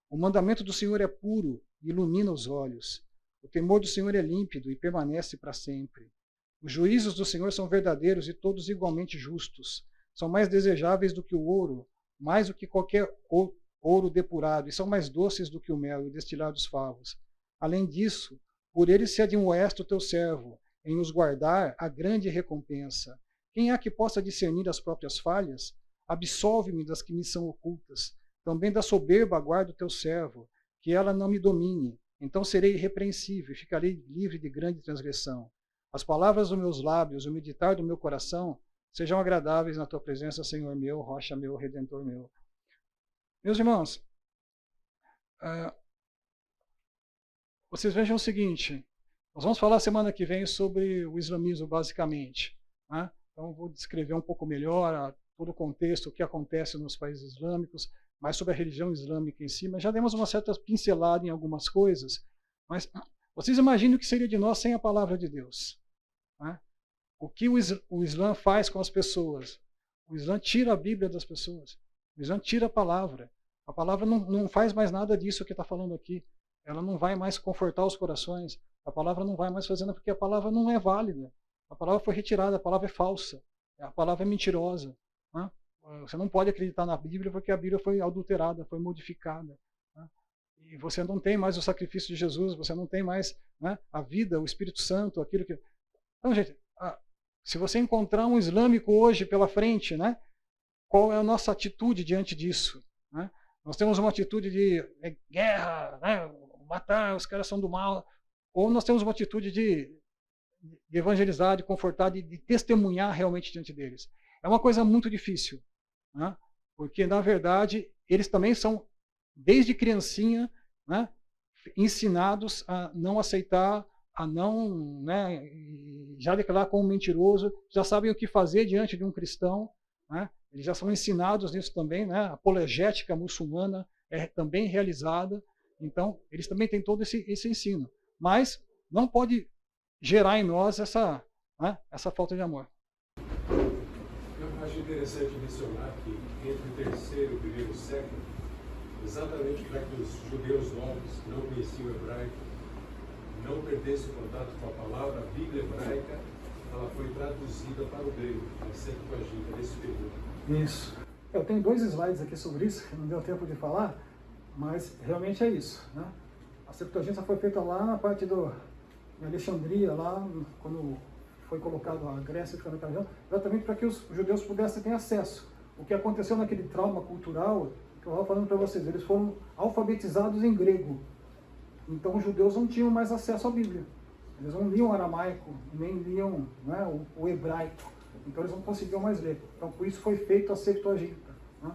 O mandamento do Senhor é puro e ilumina os olhos. O temor do Senhor é límpido e permanece para sempre. Os juízos do Senhor são verdadeiros e todos igualmente justos. São mais desejáveis do que o ouro, mais do que qualquer ouro depurado, e são mais doces do que o mel e o destilar dos favos. Além disso, por eles se admoesta o teu servo, em os guardar a grande recompensa. Quem há que possa discernir as próprias falhas? Absolve-me das que me são ocultas. Também da soberba guarda o teu servo, que ela não me domine. Então serei irrepreensível e ficarei livre de grande transgressão. As palavras dos meus lábios, o meditar do meu coração, sejam agradáveis na tua presença, Senhor meu, rocha meu, redentor meu. Meus irmãos, vocês vejam o seguinte, nós vamos falar semana que vem sobre o islamismo, basicamente. Né? Então, vou descrever um pouco melhor todo o contexto, o que acontece nos países islâmicos, mais sobre a religião islâmica em si, mas já demos uma certa pincelada em algumas coisas. Mas vocês imaginam o que seria de nós sem a palavra de Deus? Né? O que o Islã faz com as pessoas? O Islã tira a Bíblia das pessoas. O Islã tira a palavra. A palavra não faz mais nada disso que está falando aqui. Ela não vai mais confortar os corações. A palavra não vai mais fazendo, porque a palavra não é válida. A palavra foi retirada, a palavra é falsa. A palavra é mentirosa. Né? Você não pode acreditar na Bíblia porque a Bíblia foi adulterada, foi modificada. Né? E você não tem mais o sacrifício de Jesus, você não tem mais, né, a vida, o Espírito Santo, aquilo que... Então, gente, se você encontrar um islâmico hoje pela frente, né, qual é a nossa atitude diante disso? Né? Nós temos uma atitude de guerra, né, matar, os caras são do mal, ou nós temos uma atitude de evangelizar, de confortar, de testemunhar realmente diante deles. É uma coisa muito difícil, né? Porque, na verdade, eles também são, desde criancinha, né, ensinados a não aceitar, a não, né, já declarar como mentiroso, já sabem o que fazer diante de um cristão, né? Eles já são ensinados nisso também, né? A apologética muçulmana é também realizada, então eles também têm todo esse ensino, mas não pode gerar em nós essa falta de amor. Eu acho interessante mencionar que entre o terceiro e o primeiro século, exatamente para que os judeus novos que não conheciam o hebraico não perdessem o contato com a palavra, a Bíblia hebraica, ela foi traduzida para o grego, a Septuaginta, nesse período. Isso. Eu tenho 2 slides aqui sobre isso, que não deu tempo de falar, mas realmente é isso. Né? A Septuaginta foi feita lá na parte em Alexandria, lá, quando foi colocado a Grécia ficando naquela região, exatamente para que os judeus pudessem ter acesso. O que aconteceu naquele trauma cultural, que eu estava falando para vocês, eles foram alfabetizados em grego. Então os judeus não tinham mais acesso à Bíblia. Eles não liam aramaico, nem liam, né, o hebraico. Então eles não conseguiam mais ler. Então por isso foi feito a Septuaginta. Né?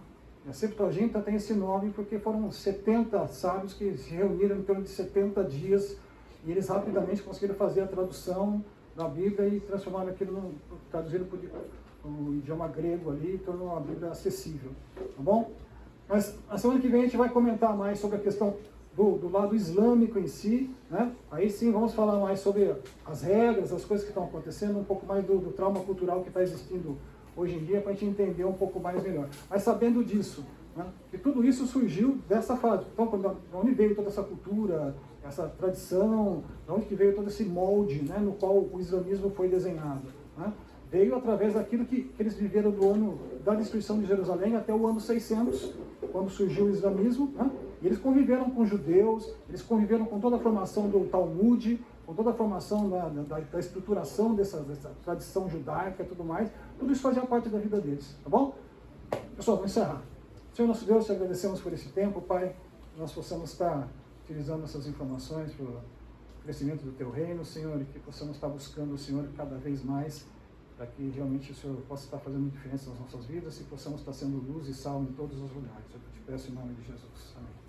E a Septuaginta tem esse nome porque foram 70 sábios que se reuniram em torno de 70 dias e eles rapidamente conseguiram fazer a tradução da Bíblia e transformaram aquilo, traduziram para o idioma grego ali e tornou uma Bíblia acessível. Tá bom? Mas a semana que vem a gente vai comentar mais sobre a questão do lado islâmico em si, né? Aí sim vamos falar mais sobre as regras, as coisas que estão acontecendo, um pouco mais do trauma cultural que está existindo hoje em dia, para a gente entender um pouco mais melhor. Mas sabendo disso, né, que tudo isso surgiu dessa fase. Então, de onde veio toda essa cultura, essa tradição, de onde que veio todo esse molde, né, no qual o islamismo foi desenhado, né? Veio através daquilo que eles viveram do ano da destruição de Jerusalém até o ano 600, quando surgiu o islamismo, né? E eles conviveram com judeus, eles conviveram com toda a formação do Talmud, com toda a formação da estruturação dessa tradição judaica e tudo mais. Tudo isso fazia parte da vida deles, tá bom? Pessoal, vamos encerrar. Senhor nosso Deus, te agradecemos por esse tempo, Pai, que nós possamos estar utilizando essas informações para o crescimento do Teu reino, Senhor, e que possamos estar buscando o Senhor cada vez mais, para que realmente o Senhor possa estar fazendo diferença nas nossas vidas e possamos estar sendo luz e sal em todos os lugares. Eu te peço em nome de Jesus. Amém.